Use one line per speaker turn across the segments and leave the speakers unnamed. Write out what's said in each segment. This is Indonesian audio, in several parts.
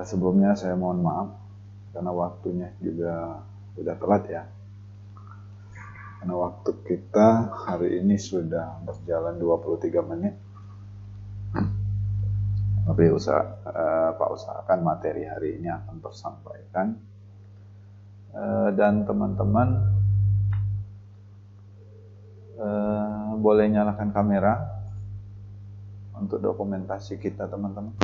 Sebelumnya saya mohon maaf karena waktunya juga sudah telat ya. Karena waktu kita hari ini sudah berjalan 23 menit. Tapi Pak usahakan materi hari ini akan tersampaikan. Dan teman-teman boleh nyalakan kamera untuk dokumentasi kita, teman-teman.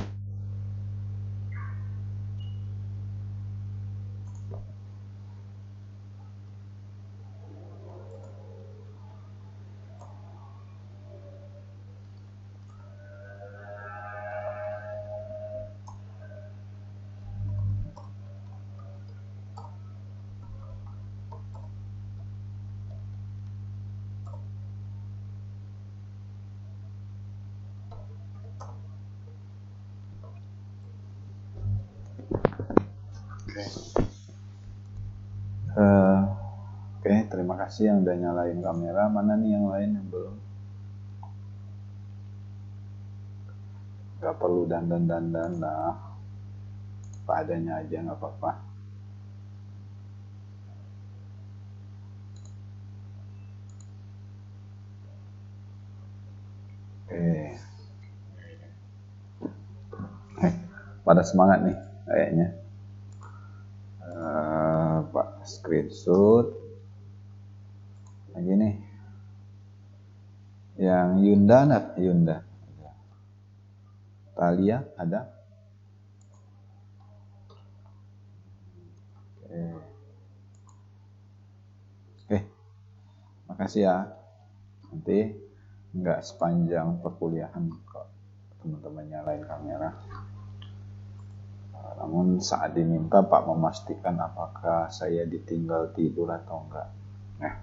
Oke, terima kasih yang udah nyalain kamera. Mana nih yang lain yang belum? Gak perlu dandan-dandan lah, apa adanya aja gak apa-apa. Oke, pada semangat nih kayaknya. Pak screenshot lagi nih. Yang Yunda nak Yunda. Talia ada? Oke. Makasih ya. Nanti nggak sepanjang perkuliahan kok teman-teman nyalain kamera. Namun saat diminta Pak memastikan apakah saya ditinggal tidur atau enggak. Nah,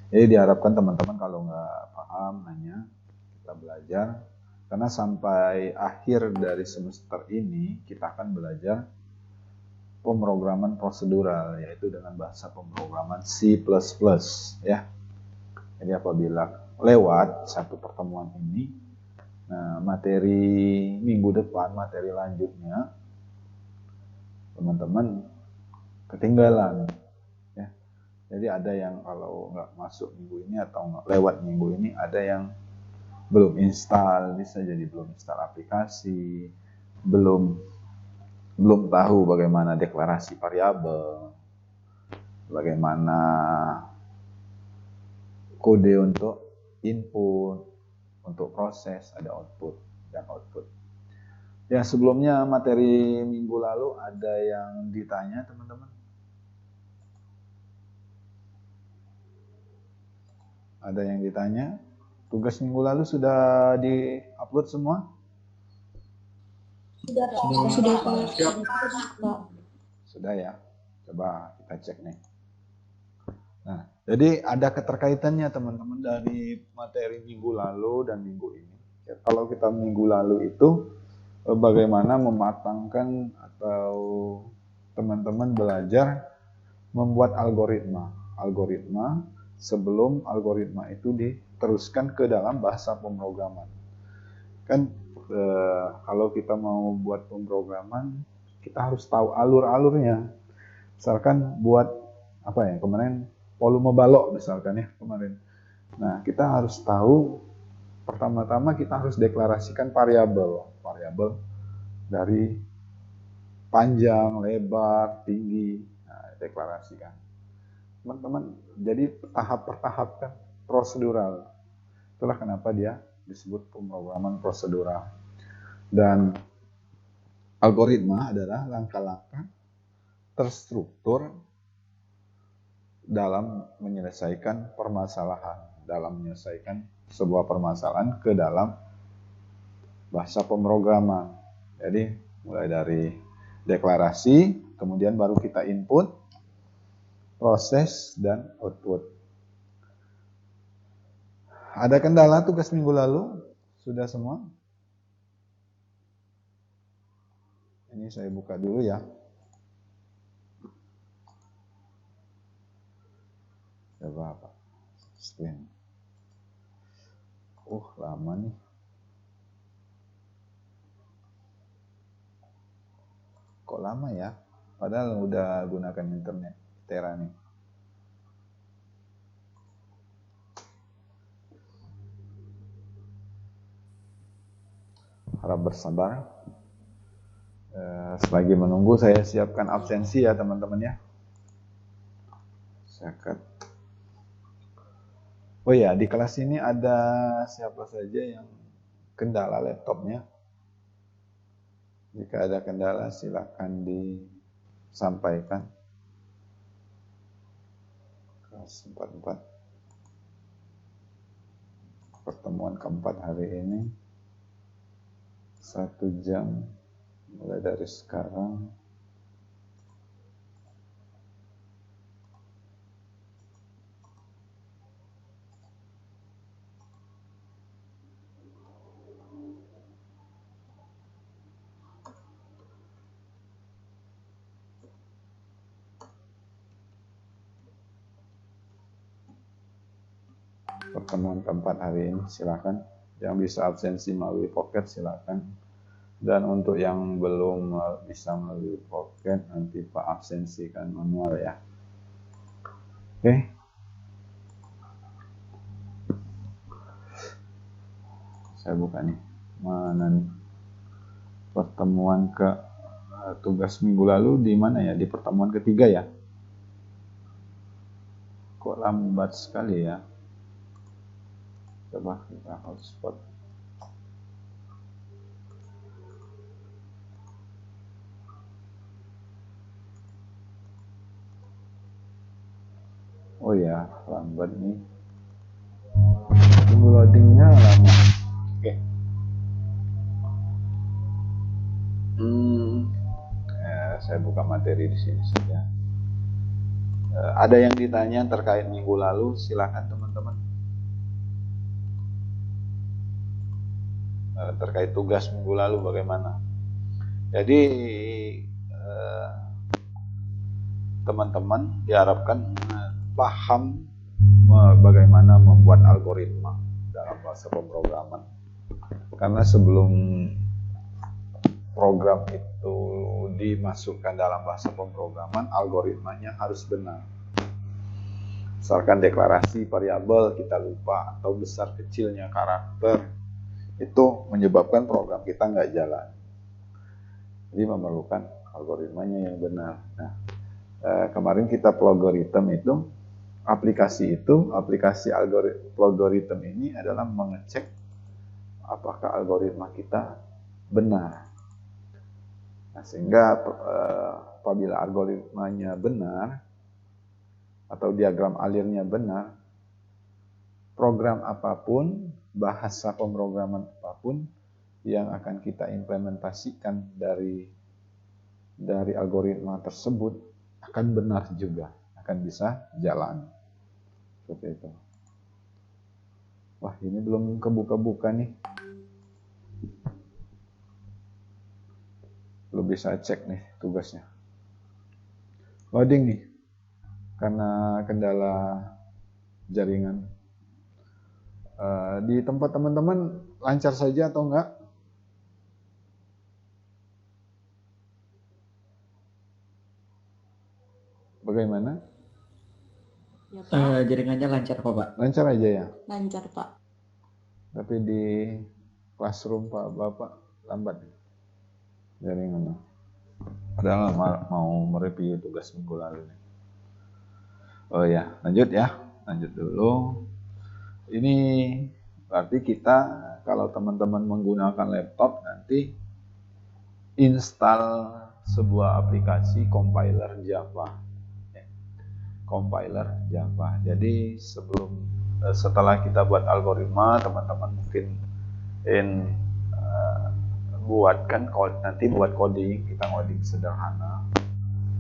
jadi diharapkan teman-teman kalau nggak paham nanya, kita belajar. Karena sampai akhir dari semester ini kita akan belajar pemrograman prosedural, yaitu dengan bahasa pemrograman C++, ya. Jadi apabila lewat satu pertemuan ini, nah materi minggu depan, materi lanjutnya, teman-teman ketinggalan. Ya. Jadi ada yang kalau nggak masuk minggu ini atau nggak lewat minggu ini, ada yang belum install, bisa jadi belum install aplikasi, belum tahu bagaimana deklarasi variabel, bagaimana kode untuk input, untuk proses, ada output dan output. Ya, sebelumnya materi minggu lalu ada yang ditanya, teman-teman? Ada yang ditanya? Tugas minggu lalu sudah di-upload semua?
Sudah, Pak.
Sudah ya. Coba kita cek nih. Nah, jadi ada keterkaitannya teman-teman dari materi minggu lalu dan minggu ini. Ya, kalau kita minggu lalu itu bagaimana mematangkan atau teman-teman belajar membuat algoritma sebelum algoritma itu diteruskan ke dalam bahasa pemrograman. Kan kalau kita mau buat pemrograman, kita harus tahu alur-alurnya. Misalkan buat apa ya, kemarin volume balok misalkan ya kemarin. Nah, kita harus tahu pertama-tama kita harus deklarasikan variabel dari panjang, lebar, tinggi. Nah, deklarasikan. Teman-teman, jadi tahap per tahap kan prosedural. Itulah kenapa dia disebut pemrograman prosedural. Dan algoritma adalah langkah-langkah terstruktur dalam menyelesaikan permasalahan, dalam menyelesaikan sebuah permasalahan ke dalam bahasa pemrograman. Jadi mulai dari deklarasi, kemudian baru kita input, proses, dan output. Ada kendala tugas minggu lalu? Sudah semua? Ini saya buka dulu ya. Coba apa? Screen. Lama nih. Kok lama ya? Padahal udah gunakan internet Tera nih. Harap bersabar. Selagi menunggu saya siapkan absensi ya teman-teman ya. Oh ya, di kelas ini ada siapa saja yang kendala laptopnya. Jika ada kendala silakan disampaikan. Kelas 44. Pertemuan keempat hari ini 1 jam mulai dari sekarang. Pertemuan keempat hari ini silakan. Yang bisa absensi melalui Pocket silakan. Dan untuk yang belum bisa melalui Pocket, nanti Pak absensikan manual ya. Oke. Saya buka nih. Mana nih? Pertemuan tugas minggu lalu di mana ya? Di pertemuan ketiga ya? Kok lambat sekali ya? Coba kita hotspot. Oh ya, lambat nih. Tunggu loadingnya lama. Oke. Saya buka materi di sini saja. Ada yang ditanya terkait minggu lalu, silakan teman-teman. Terkait tugas minggu lalu bagaimana? Jadi teman-teman diharapkan paham bagaimana membuat algoritma dalam bahasa pemrograman. Karena sebelum program itu dimasukkan dalam bahasa pemrograman, algoritmanya harus benar. Misalkan deklarasi variabel kita lupa atau besar kecilnya karakter, itu menyebabkan program kita nggak jalan. Jadi memerlukan algoritmanya yang benar. Nah, kemarin kita plogoritem itu, aplikasi algoritma ini adalah mengecek apakah algoritma kita benar. Nah, sehingga apabila algoritmanya benar atau diagram alirnya benar, program apapun, bahasa pemrograman apapun yang akan kita implementasikan dari algoritma tersebut akan benar juga, akan bisa jalan. Seperti itu. Wah, ini belum kebuka-buka nih. Belum bisa cek nih tugasnya. Loading nih. Karena kendala jaringan. Di tempat teman-teman lancar saja atau enggak? Bagaimana?
Ya, Pak.
Jaringannya lancar kok, Pak.
Lancar aja ya?
Lancar, Pak.
Tapi di classroom Pak Bapak lambat jaringannya. Padahal mau mereview tugas minggu lalu nih. Oh ya, lanjut ya. Lanjut dulu. Ini berarti kita kalau teman-teman menggunakan laptop nanti install sebuah aplikasi compiler Java. Compiler Java. Jadi setelah kita buat algoritma, teman-teman mungkin nanti buat coding, kita coding sederhana.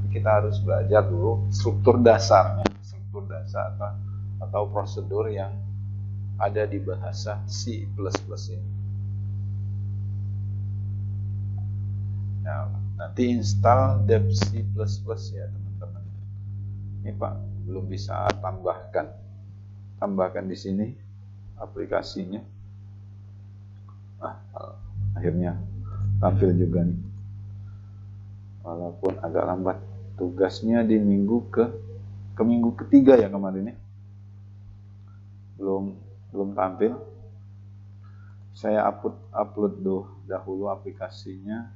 Kita harus belajar dulu struktur dasar atau prosedur yang ada di bahasa C++ ini. Nah, nanti install dev C++ ya teman-teman. Ini Pak belum bisa tambahkan di sini aplikasinya. Akhirnya tampil juga nih. walaupun agak lambat. Tugasnya di minggu ketiga ya kemarin ya. Belum tampil. Saya upload dahulu aplikasinya.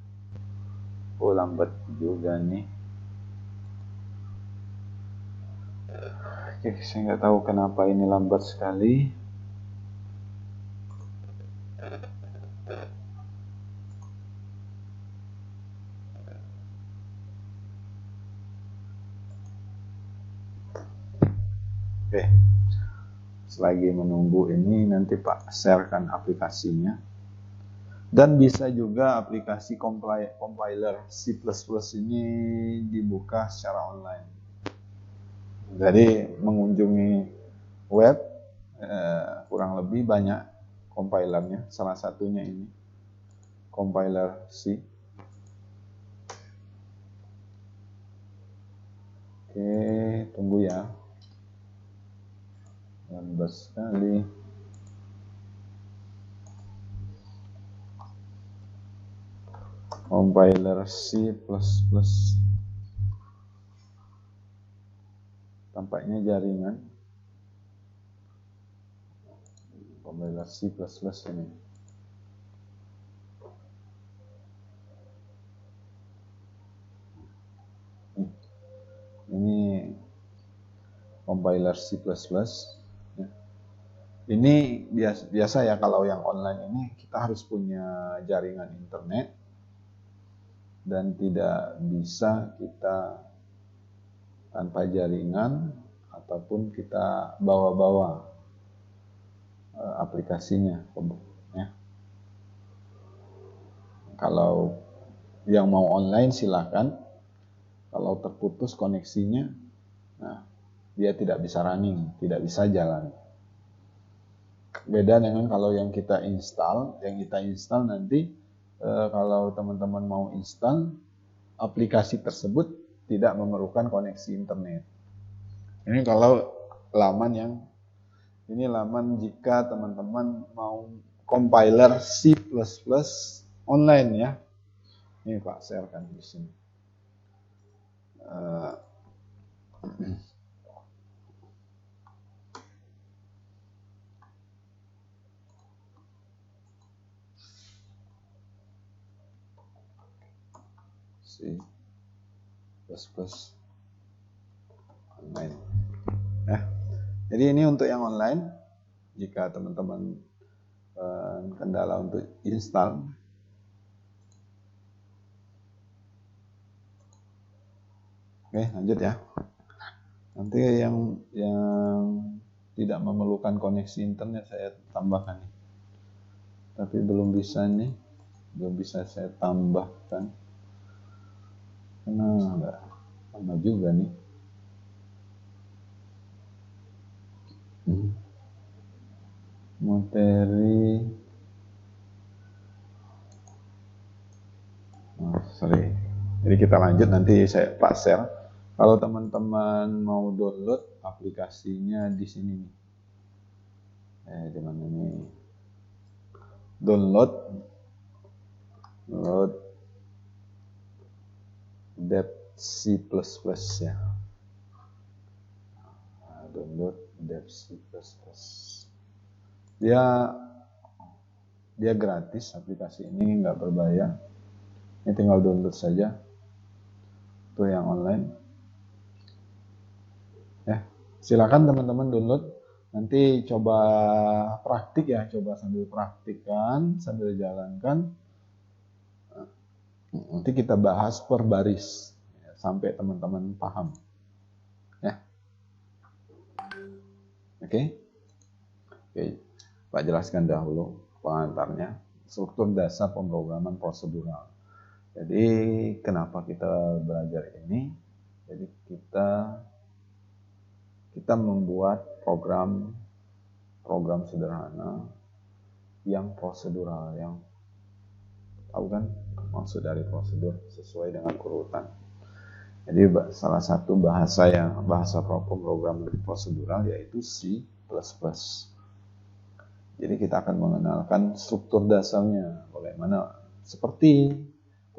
Oh, lambat juga nih. Oke, saya nggak tahu kenapa ini lambat sekali. Oke, selagi menunggu ini nanti Pak sharekan aplikasinya. Dan bisa juga aplikasi compiler C++ ini dibuka secara online. Jadi mengunjungi web, kurang lebih banyak compilernya. Salah satunya ini, compiler C. Oke, tunggu ya. Lambat sekali. Compiler C++. Tampaknya jaringan. Compiler C++ ini. Ini compiler C++. Ini biasa ya, kalau yang online ini kita harus punya jaringan internet dan tidak bisa kita tanpa jaringan ataupun kita bawa-bawa aplikasinya. Ya. Kalau yang mau online silakan. Kalau terputus koneksinya, nah dia tidak bisa running, tidak bisa jalan. Beda dengan kalau yang kita install nanti kalau teman-teman mau install aplikasi tersebut tidak memerlukan koneksi internet. Ini kalau laman jika teman-teman mau compiler C++ online ya. Ini Pak sharekan di sini. C++ online. Nah, jadi ini untuk yang online. Jika teman-teman kendala untuk install, oke, lanjut ya. Nanti yang tidak memerlukan koneksi internet saya tambahkan. Tapi belum bisa saya tambahkan. Karena enggak lama juga nih. Materi. Sorry. Jadi kita lanjut, nanti saya Pak share. Kalau teman-teman mau download aplikasinya di sini nih. Di mana nih? Download dep C++ ya. Download dep C++. Dia gratis, aplikasi ini nggak berbayar. Ini tinggal download saja. Itu yang online. Ya, silakan teman-teman download. Nanti coba praktik ya, coba sambil praktikkan, sambil jalankan. Nanti kita bahas per baris ya, sampai teman-teman paham. Ya. Oke. Pak jelaskan dahulu pengantarnya, struktur dasar pemrograman prosedural. Jadi kenapa kita belajar ini? Jadi kita membuat program sederhana yang prosedural, yang tahu kan maksud dari prosedur, sesuai dengan urutan. Jadi salah satu bahasa pemrograman prosedural yaitu C++. Jadi kita akan mengenalkan struktur dasarnya, bagaimana seperti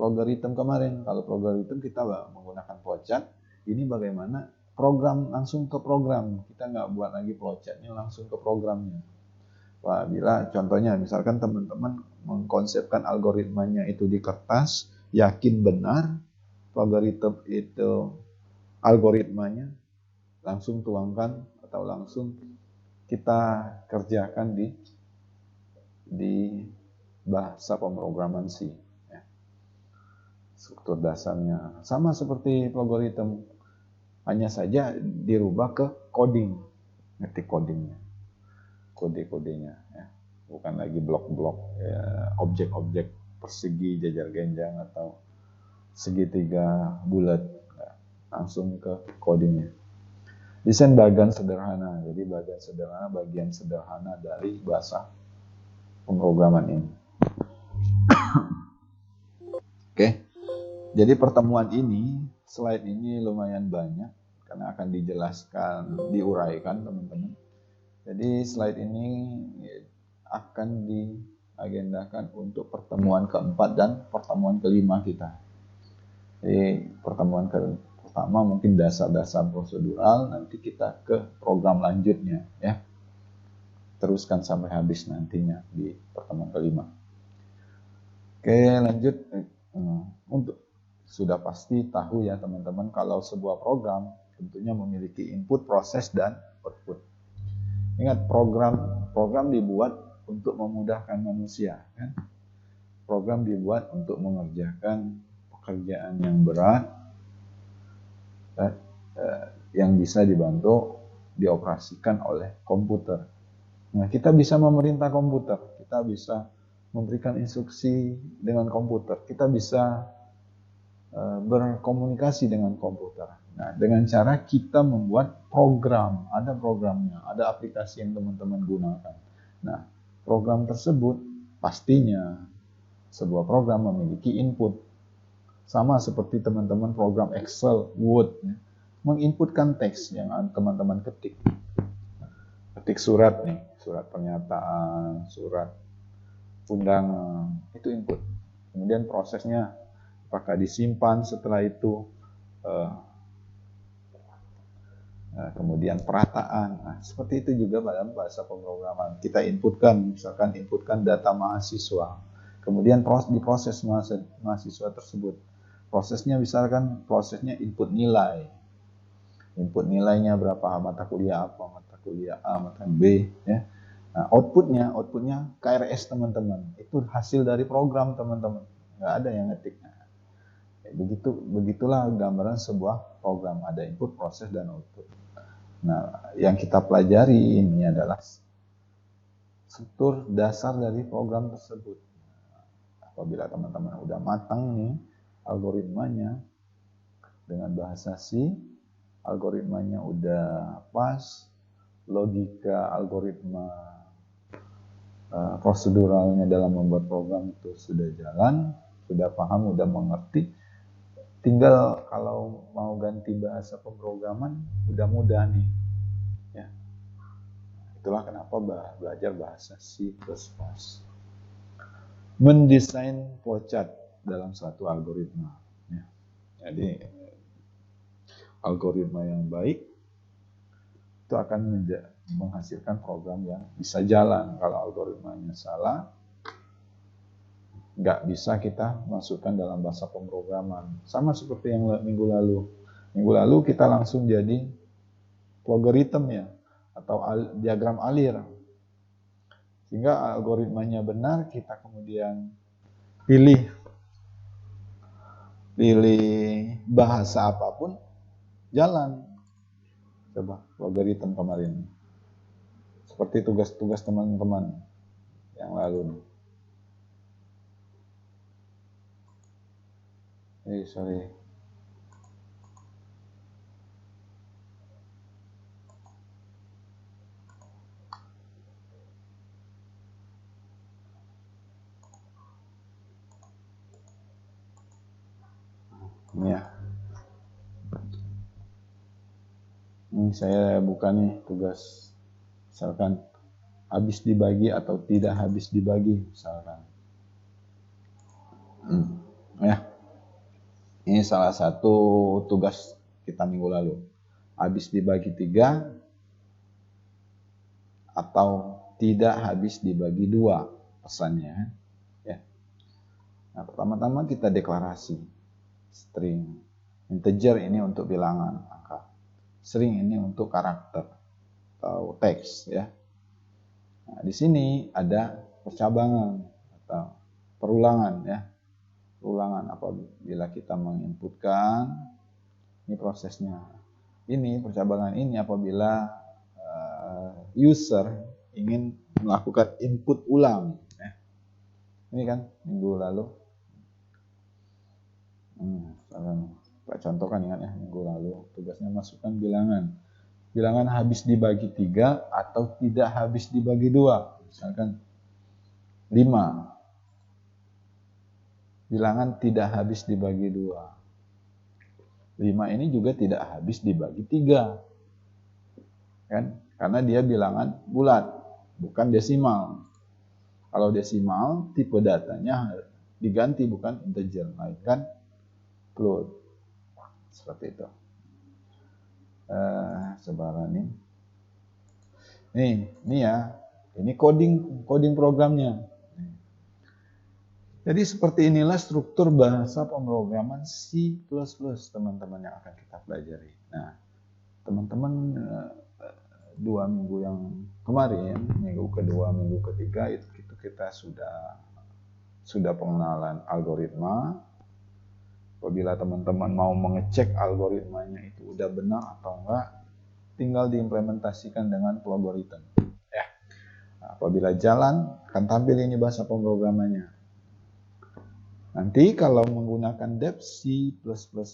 logaritma kemarin. Kalau logaritma kita menggunakan flowchart, ini bagaimana program langsung ke program. Kita nggak buat lagi flowchartnya, langsung ke programnya. Bila contohnya misalkan teman-teman mengkonsepkan algoritmanya itu di kertas, yakin benar logaritma itu algoritmanya, langsung tuangkan atau langsung kita kerjakan di bahasa pemrograman C. Ya. Struktur dasarnya sama seperti logaritma, hanya saja dirubah ke coding, ngetik codingnya, kode-kodenya, ya. Bukan lagi blok-blok, ya, objek-objek persegi, jajar genjang atau segitiga bulat, ya. Langsung ke codingnya. Desain bagian sederhana, jadi bagian sederhana dari bahasa pemrograman ini. Oke, jadi pertemuan ini, slide ini lumayan banyak karena akan dijelaskan, diuraikan teman-teman. Jadi slide ini akan diagendakan untuk pertemuan keempat dan pertemuan kelima kita. Jadi pertemuan pertama mungkin dasar-dasar prosedural, nanti kita ke program lanjutnya, ya. Teruskan sampai habis nantinya di pertemuan kelima. Oke, lanjut. Untuk sudah pasti tahu ya teman-teman, kalau sebuah program tentunya memiliki input, proses, dan output. Ingat, program dibuat untuk memudahkan manusia, kan? Program dibuat untuk mengerjakan pekerjaan yang berat, yang bisa dibantu dioperasikan oleh komputer. Nah, kita bisa memerintah komputer, kita bisa memberikan instruksi dengan komputer, kita bisa berkomunikasi dengan komputer. Nah, dengan cara kita membuat program, ada programnya, ada aplikasi yang teman-teman gunakan. Nah, program tersebut pastinya sebuah program memiliki input. Sama seperti teman-teman program Excel, Word, ya, menginputkan teks yang teman-teman ketik. Ketik surat nih, surat pernyataan, surat undangan, itu input. Kemudian prosesnya apakah disimpan, setelah itu kemudian perataan. Nah, seperti itu juga dalam bahasa pemrograman. Kita inputkan, misalkan inputkan data mahasiswa, kemudian diproses mahasiswa tersebut. Prosesnya misalkan prosesnya input nilai. Input nilainya berapa, mata kuliah apa, mata kuliah A, mata B, ya. Nah, outputnya KRS teman-teman. Itu hasil dari program teman-teman. Nggak ada yang ngetik. Begitulah gambaran sebuah program, ada input, proses, dan output. Nah, yang kita pelajari ini adalah struktur dasar dari program tersebut. Apabila teman-teman udah matang nih algoritmanya dengan bahasa C, algoritmanya udah pas, logika algoritma proseduralnya dalam membuat program itu sudah jalan, sudah paham, sudah mengerti, tinggal kalau mau ganti bahasa pemrograman udah mudah nih, ya. Itulah kenapa belajar bahasa C++. Mendesain flowchart dalam suatu algoritma, ya. Jadi algoritma yang baik itu akan menghasilkan program yang bisa jalan. Kalau algoritmanya salah, nggak bisa kita masukkan dalam bahasa pemrograman. Sama seperti yang minggu lalu. Minggu lalu kita langsung jadi logaritma, ya, atau diagram alir. Sehingga algoritmanya benar, kita kemudian pilih bahasa apapun, jalan. Coba logaritma kemarin. Seperti tugas-tugas teman-teman yang lalu. Sorry. Ini ya. Ini saya buka nih tugas. Misalkan habis dibagi atau tidak habis dibagi, misalkan. Ya. Ini salah satu tugas kita minggu lalu. Habis dibagi 3 atau tidak habis dibagi 2 pesannya. Ya. Nah, pertama-tama kita deklarasi. String. Integer ini untuk bilangan angka. String ini untuk karakter atau teks ya. Nah, di sini ada percabangan atau perulangan ya. Perulangan apabila kita menginputkan, ini prosesnya. Ini percabangan ini apabila user ingin melakukan input ulang. Ini kan minggu lalu. Pak contohkan ingat ya, minggu lalu tugasnya masukkan bilangan. Bilangan habis dibagi 3 atau tidak habis dibagi 2. Misalkan 5. Bilangan tidak habis dibagi 2. 5 ini juga tidak habis dibagi 3. Kan? Karena dia bilangan bulat, bukan desimal. Kalau desimal, tipe datanya diganti bukan integer, melainkan float. Seperti itu. Sebaran ini. Nih ya. Ini coding programnya. Jadi seperti inilah struktur bahasa pemrograman C++, teman-teman, yang akan kita pelajari. Nah, teman-teman 2 minggu yang kemarin, minggu kedua, minggu ketiga, itu kita sudah pengenalan algoritma. Apabila teman-teman mau mengecek algoritmanya itu udah benar atau enggak, tinggal diimplementasikan dengan algoritma. Ya. Nah, apabila jalan, akan tampil ini bahasa pemrogramannya. Nanti kalau menggunakan dep C++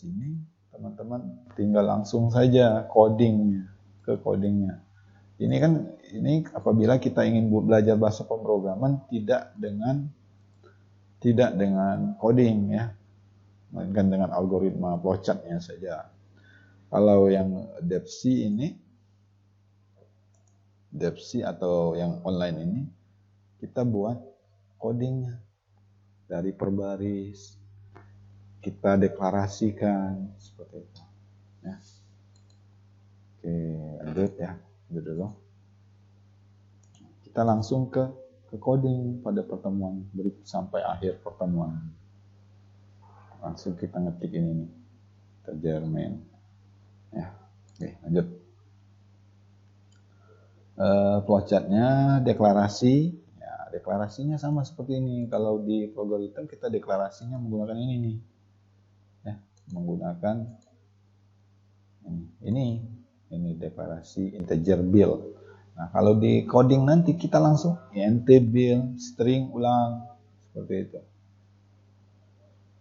ini, teman-teman tinggal langsung saja ke codingnya. Ini apabila kita ingin belajar bahasa pemrograman tidak dengan coding ya, melainkan dengan algoritma flowchart-nya saja. Kalau yang dep C atau yang online ini, kita buat codingnya dari per baris, kita deklarasikan seperti itu. Ya. Oke, lanjut ya, lanjut dulu. Kita langsung ke coding pada pertemuan berikut sampai akhir pertemuan. Langsung kita ngetik ini nih, integer main. Ya, oke, lanjut. Flowchart-nya deklarasi. Deklarasinya sama seperti ini. Kalau di algoritma kita deklarasinya menggunakan ini nih. Ya, menggunakan ini deklarasi integer build. Nah, kalau di coding nanti kita langsung int build string ulang seperti itu.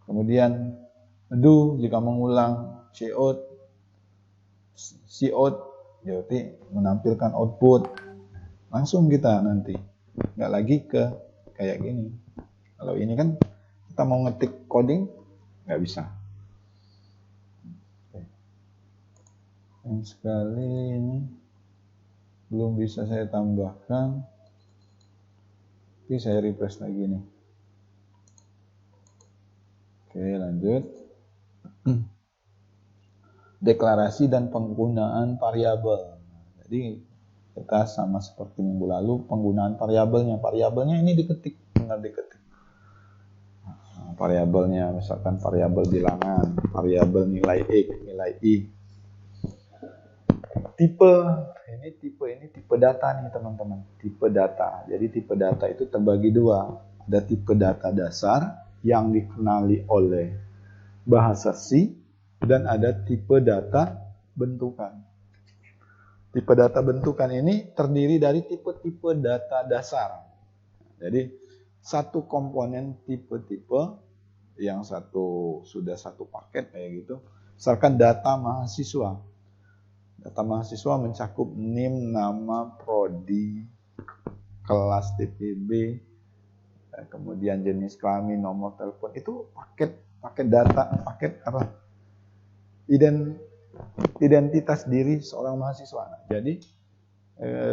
Kemudian do jika mengulang, cout jadi menampilkan output. Langsung kita nanti nggak lagi ke kayak gini. Kalau ini kan kita mau ngetik coding nggak bisa. Yang sekali ini belum bisa saya tambahkan. Oke, saya refresh lagi nih. Oke, lanjut. Deklarasi dan penggunaan variabel. Jadi kita sama seperti minggu lalu, penggunaan variabelnya ini diketik. Nah, variabelnya misalkan variabel bilangan, variabel nilai X, nilai Y. Tipe data nih teman-teman, tipe data. Jadi tipe data itu terbagi 2. Ada tipe data dasar yang dikenali oleh bahasa C, dan ada tipe data bentukan. Tipe data bentukan ini terdiri dari tipe-tipe data dasar. Jadi satu komponen tipe-tipe, yang satu sudah satu paket kayak gitu. Misalkan data mahasiswa. Data mahasiswa mencakup NIM, nama, prodi, kelas TPB, kemudian jenis kelamin, nomor telepon. Itu paket data, paket apa? Identitas diri seorang mahasiswa. Jadi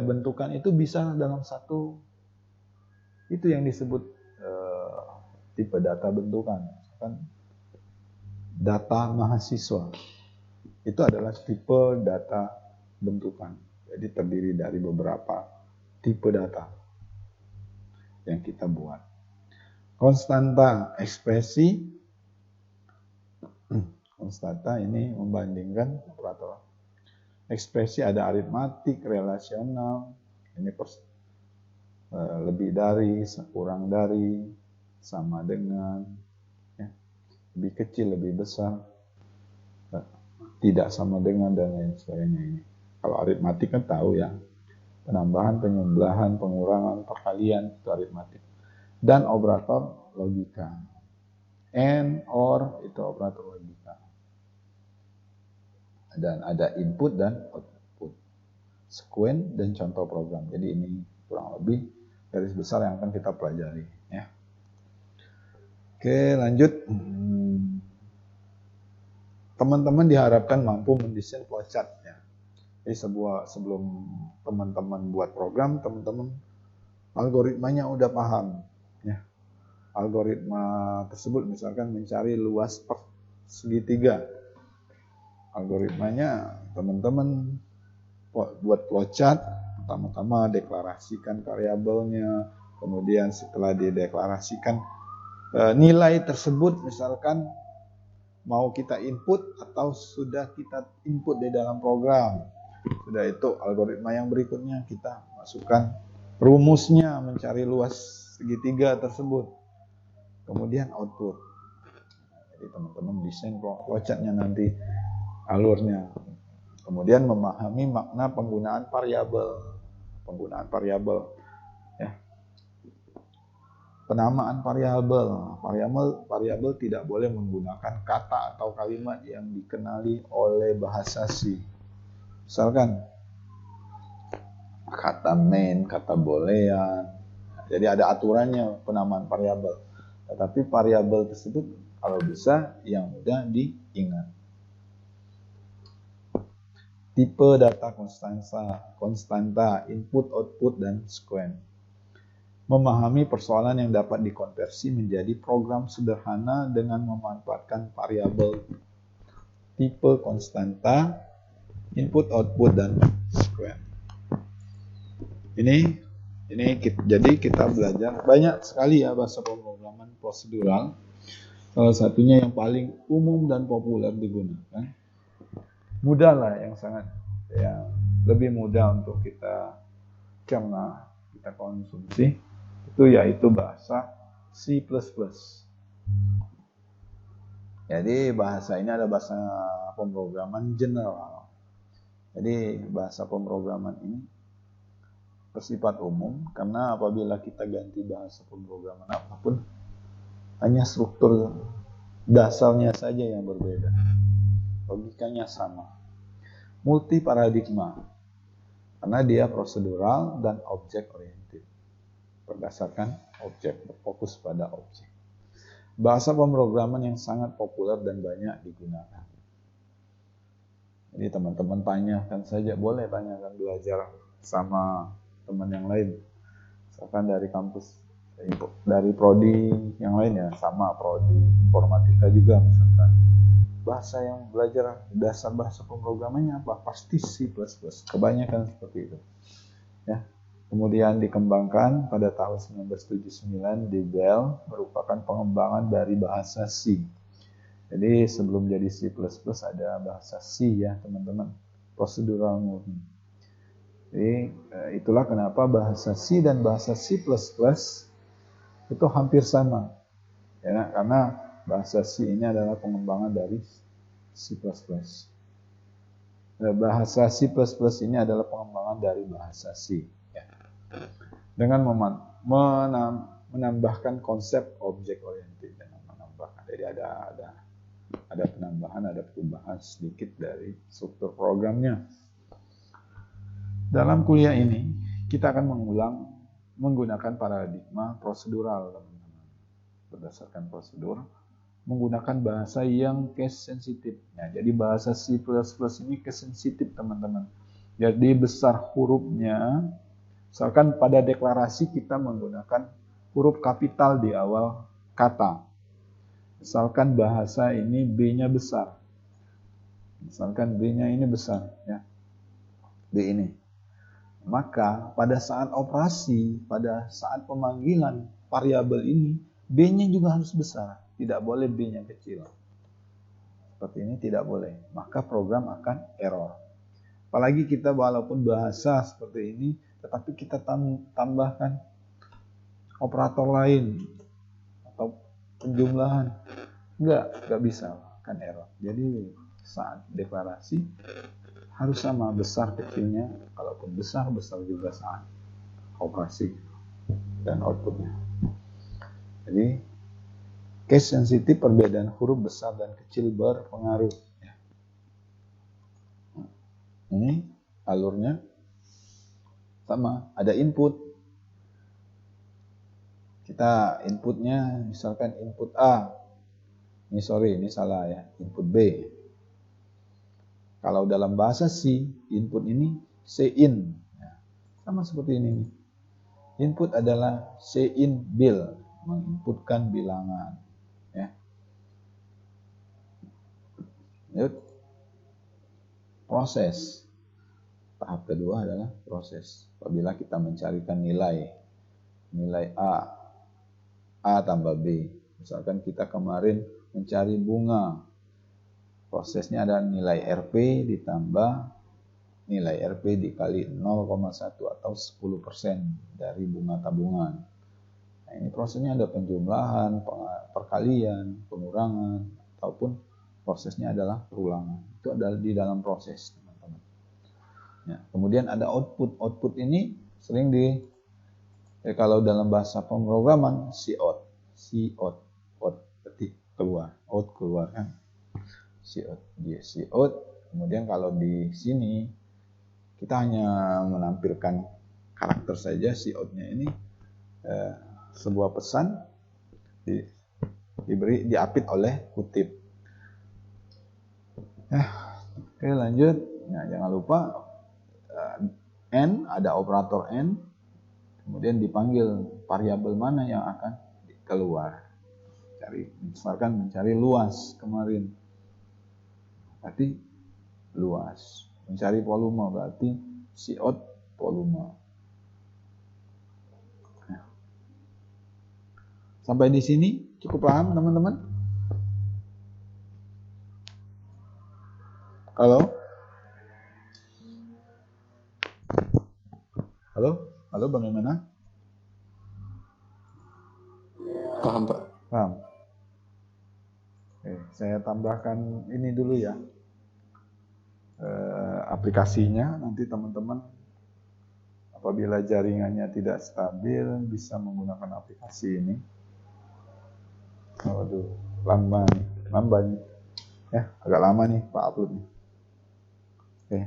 bentukan itu bisa dalam satu, itu yang disebut tipe data bentukan. Kan data mahasiswa. Itu adalah tipe data bentukan. Jadi terdiri dari beberapa tipe data yang kita buat. Konstanta ekspresi. Konstanta ini membandingkan operator. Ekspresi ada aritmatik, relasional, ini lebih dari, kurang dari, sama dengan, ya, lebih kecil, lebih besar, tidak sama dengan, dan lain sebagainya. Ini kalau aritmatik kan tahu ya, penambahan, penjumlahan, pengurangan, perkalian, itu aritmatik. Dan operator logika, and, or, itu operator logika. Dan ada input dan output, sekuen dan contoh program. Jadi ini kurang lebih garis besar yang akan kita pelajari, ya. Oke, lanjut. Teman-teman diharapkan mampu mendesain flowchart, ya. Jadi sebelum teman-teman buat program, teman-teman algoritmanya udah paham, ya. Algoritma tersebut misalkan mencari luas per segitiga. Algoritmanya teman-teman buat flowchart, pertama-tama deklarasikan variabelnya, kemudian setelah dideklarasikan nilai tersebut misalkan mau kita input atau sudah kita input di dalam program. Sudah itu algoritma yang berikutnya kita masukkan rumusnya mencari luas segitiga tersebut. Kemudian output. Jadi teman-teman desain flowchartnya nanti alurnya. Kemudian memahami makna penggunaan variabel. Ya. Penamaan variabel tidak boleh menggunakan kata atau kalimat yang dikenali oleh bahasa C. Misalkan kata main, kata boolean. Jadi ada aturannya penamaan variabel. Tetapi variabel tersebut kalau bisa yang mudah diingat. Tipe data konstanta, input, output, dan sekuen. Memahami persoalan yang dapat dikonversi menjadi program sederhana dengan memanfaatkan variabel tipe konstanta, input, output, dan sekuen. Jadi kita belajar banyak sekali ya bahasa pemrograman prosedural. Salah satunya yang paling umum dan populer digunakan. Mudah lah, yang lebih mudah untuk kita cerna, kita konsumsi, itu yaitu bahasa C++. Jadi bahasa ini ada bahasa pemrograman general. Jadi bahasa pemrograman ini bersifat umum karena apabila kita ganti bahasa pemrograman apapun, hanya struktur dasarnya saja yang berbeda. Logikanya sama. Multi paradigma karena dia prosedural dan objek oriented, berdasarkan objek, berfokus pada objek. Bahasa pemrograman yang sangat populer dan banyak digunakan. Jadi teman-teman tanyakan saja, boleh tanyakan, belajar sama teman yang lain. Misalkan dari kampus, dari prodi yang lain ya, sama prodi informatika juga misalkan. Bahasa yang belajar dasar bahasa pemrogramannya apa? Pasti C++. Kebanyakan seperti itu. Ya. Kemudian dikembangkan pada tahun 1979 di Bell, merupakan pengembangan dari bahasa C. Jadi sebelum jadi C++ ada bahasa C ya teman-teman, prosedural murni. Jadi itulah kenapa bahasa C dan bahasa C++ itu hampir sama. Ya, karena bahasa C ini adalah pengembangan dari C++. Bahasa C++ ini adalah pengembangan dari bahasa C. Ya. Dengan menambahkan konsep objek oriented. Jadi ada penambahan, ada perubahan sedikit dari struktur programnya. Dalam kuliah ini, kita akan mengulang menggunakan paradigma prosedural, teman-teman. Berdasarkan prosedur, menggunakan bahasa yang case sensitif. Ya, jadi bahasa C++ ini case sensitif, teman-teman. Jadi besar hurufnya, misalkan pada deklarasi kita menggunakan huruf kapital di awal kata. Misalkan bahasa ini B-nya besar. Misalkan B-nya ini besar, ya. B ini. Maka pada saat operasi, pada saat pemanggilan variabel ini, B-nya juga harus besar. Tidak boleh B-nya kecil. Seperti ini tidak boleh. Maka program akan error. Apalagi kita walaupun bahasa seperti ini, tetapi kita tambahkan operator lain atau penjumlahan. Enggak bisa, akan error. Jadi saat deklarasi harus sama besar kecilnya, kalaupun besar juga saat operasi dan outputnya. Jadi case sensitif perbedaan huruf besar dan kecil berpengaruh. Ini alurnya sama, ada input. Kita inputnya misalkan input A. Ini salah ya, input B. Kalau dalam bahasa C, input ini Cin. Sama seperti ini. Input adalah Cin bil, menginputkan bilangan. Ya. Yuk. Proses. Tahap kedua adalah proses. Apabila kita mencarikan nilai A tambah B. Misalkan kita kemarin mencari bunga. Prosesnya ada nilai Rp ditambah nilai Rp dikali 0,1 atau 10% dari bunga tabungan. Nah, ini prosesnya ada penjumlahan, perkalian, pengurangan, ataupun prosesnya adalah perulangan. Itu adalah di dalam proses, teman-teman. Ya, kemudian ada output. Output ini sering kalau dalam bahasa pemrograman cout, ketik keluar, out keluar kan. Cout. Kemudian kalau di sini kita hanya menampilkan karakter saja, cout-nya ini sebuah pesan diapit oleh kutip. Oke, lanjut. Nah, jangan lupa n, ada operator n, kemudian dipanggil variabel mana yang akan keluar. Misalkan mencari luas kemarin, berarti luas. Mencari volume berarti cout volume. Sampai di sini cukup paham, teman-teman? Halo? Halo, bagaimana?
Paham, Pak.
Paham. Oke, saya tambahkan ini dulu ya. Aplikasinya, nanti teman-teman apabila jaringannya tidak stabil bisa menggunakan aplikasi ini. Waduh, lama nih. Ya, agak lama nih Pak upload nih. Oke.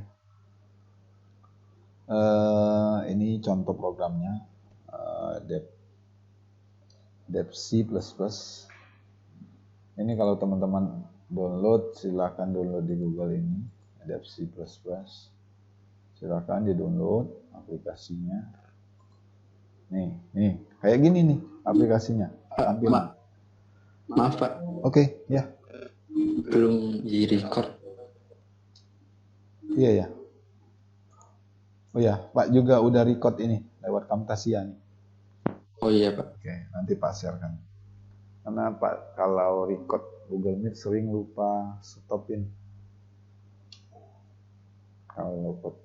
Ini contoh programnya, Dev C++. Ini kalau teman-teman download, silahkan download di Google ini, Dev C++. Silahkan di-download aplikasinya. Nih, kayak gini nih aplikasinya.
Maaf, Pak.
Oke, ya.
Belum di-record.
Iya ya. Oh ya, Pak juga udah record ini lewat Camtasia nih.
Oh iya, Pak.
Oke, nanti Pak sharekan. Karena Pak kalau record Google Meet sering lupa stopin. Kalau record.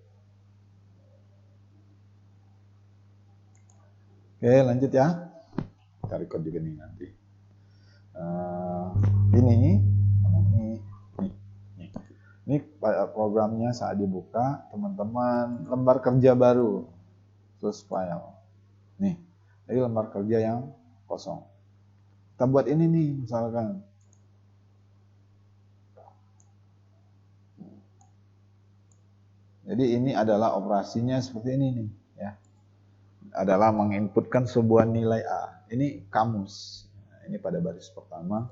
Oke, lanjut ya. Kita record juga nih nanti. Ini programnya saat dibuka, teman-teman, lembar kerja baru, terus file. Nih, ini lembar kerja yang kosong. Kita buat ini nih, misalkan. Jadi ini adalah operasinya seperti ini nih, ya. Adalah menginputkan sebuah nilai A. Ini kamus. Ini pada baris pertama.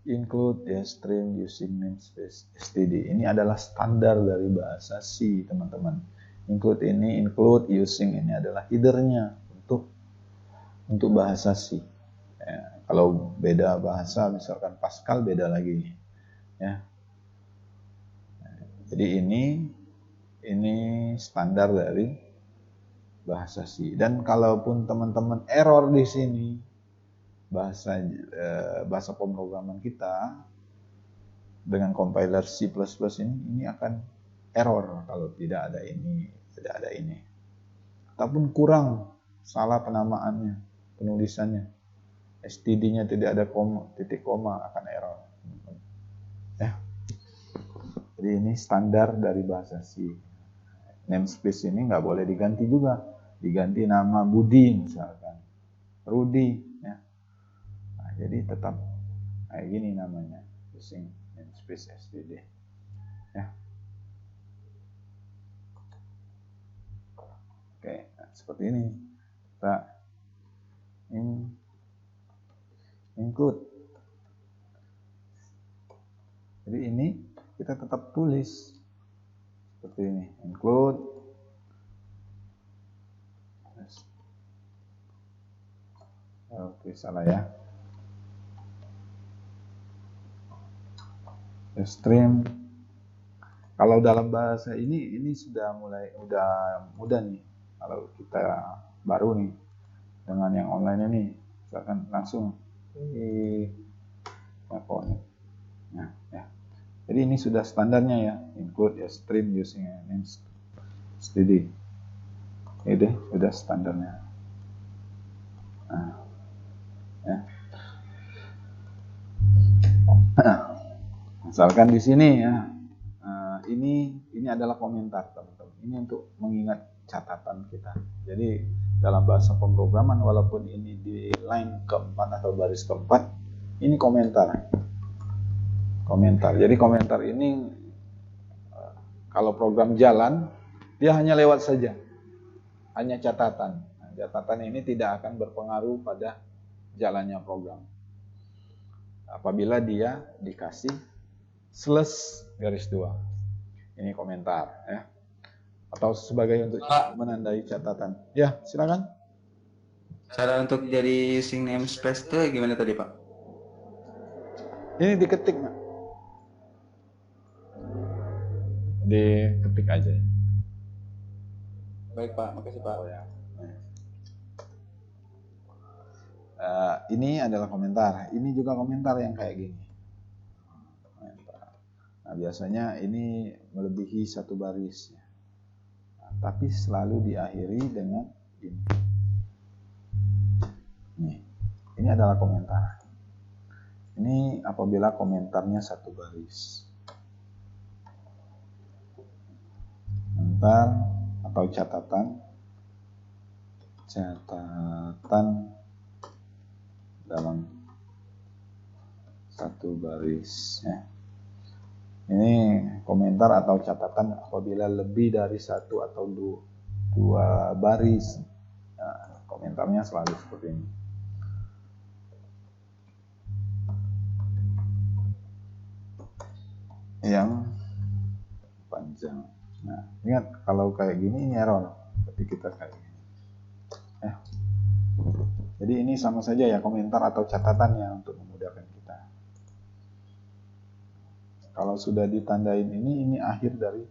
Include string using namespace std. Ini adalah standar dari bahasa C, teman-teman. Include using ini adalah headernya untuk bahasa C. Ya, Kalau beda bahasa, misalkan Pascal beda lagi, ya. Jadi ini standar dari bahasa C. Dan kalaupun teman-teman error di sini bahasa pemrograman kita dengan compiler C++ ini akan error kalau tidak ada ini, tidak ada ini. Ataupun kurang, salah penamaannya, penulisannya, std-nya tidak ada titik koma, akan error. Ya. Jadi ini standar dari bahasa C. Namespace ini nggak boleh diganti juga, diganti nama Budi misalkan, Rudi. Ya. Nah, jadi tetap kayak gini namanya, using namespace std. Ya. Oke, nah, seperti ini. Kita include. Jadi ini kita tetap tulis seperti ini, include. Oke, salah ya. Stream. Kalau dalam bahasa ini sudah mudah nih. Kalau kita baru nih dengan yang online ini, misalkan langsung nah, ya. Jadi ini sudah standarnya ya, include a stream using a std. Ini sudah standarnya. Nah, ya. Misalkan di sini ya, ini adalah komentar teman-teman. Ini untuk mengingat catatan kita. Jadi dalam bahasa pemrograman, walaupun ini di line keempat atau baris keempat, ini komentar. Jadi komentar ini kalau program jalan, dia hanya lewat saja, hanya catatan. Nah, catatan ini tidak akan berpengaruh pada jalannya program. Apabila dia dikasih /2, ini komentar ya, atau sebagai untuk menandai catatan. Ya, silakan.
Cara untuk jadi using namespace itu gimana tadi Pak?
Ini diketik, Pak. Diketik aja.
Baik Pak, makasih Pak.
Oh, ya. Ini adalah komentar. Ini juga komentar yang kayak gini. Nah, biasanya ini melebihi satu baris. Nah, tapi selalu diakhiri dengan ini. Ini adalah komentar. Ini apabila komentarnya satu baris. Komentar atau catatan dalam satu baris ya. Ini komentar atau catatan apabila lebih dari satu atau dua baris. Nah, komentarnya selalu seperti ini. Yang panjang. Nah, ingat kalau kayak gini ini error ketika kita kayak gini. Ya. Jadi ini sama saja ya, komentar atau catatannya untuk memudahkan kita. Kalau sudah ditandain ini akhir dari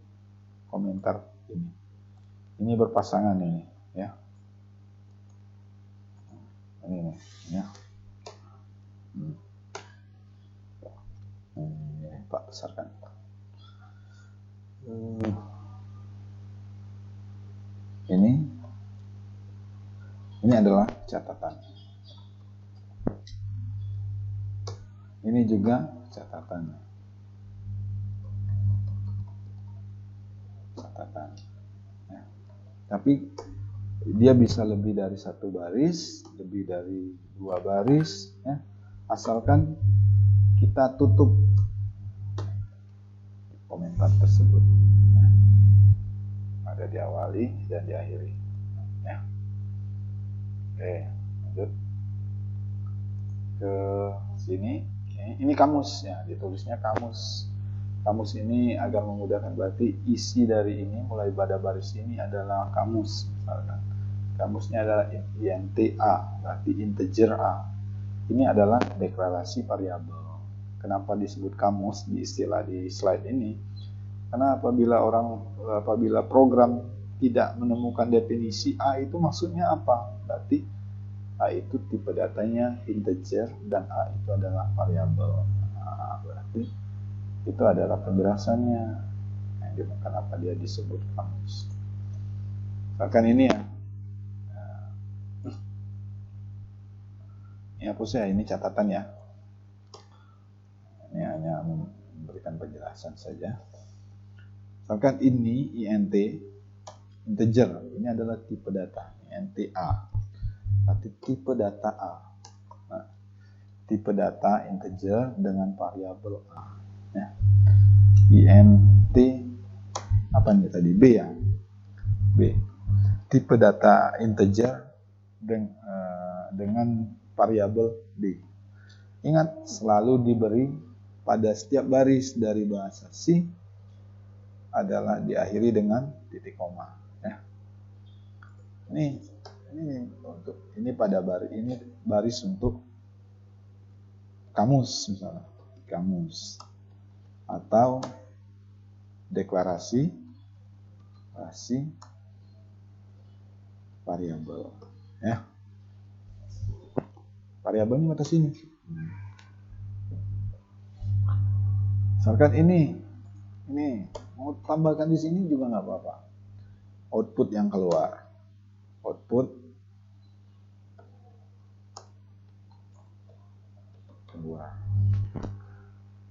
komentar ini. Ini berpasangan ini, ya. Ini ya. Ini Pak besarkan. Ini adalah catatan. Ini juga catatan. Ya. Tapi dia bisa lebih dari satu baris, lebih dari dua baris, ya. Asalkan kita tutup komentar tersebut. Ya. Ada diawali dan diakhiri. Ya. Oke, lanjut ke sini. Ini kamus ya, ditulisnya kamus. Kamus ini agar memudahkan, berarti isi dari ini mulai pada baris ini adalah kamus misalkan. Kamusnya adalah int A, berarti integer A. ini adalah deklarasi variabel. Kenapa disebut kamus di istilah di slide ini? Karena apabila program tidak menemukan definisi A itu maksudnya apa? Berarti A itu tipe datanya integer dan A itu adalah variabel. Nah, berarti itu adalah penjelasannya. Kenapa dia disebut kamus? Misalkan ini ya. Ini hapus ya, ini catatan ya. Ini hanya memberikan penjelasan saja. Misalkan ini int integer, ini adalah tipe data int A. Berarti tipe data A. Nah, tipe data integer dengan variabel A. Ya. int apa nih tadi, B ya, B, tipe data integer dengan variabel B. Ingat, selalu diberi pada setiap baris dari bahasa C adalah diakhiri dengan titik koma. Ya. Ini pada baris untuk kamus misalnya, kamus atau deklarasi variabel. Ya. Variabelnya atas sini. Misalkan ini mau tambahkan di sini juga nggak apa-apa. Output yang keluar.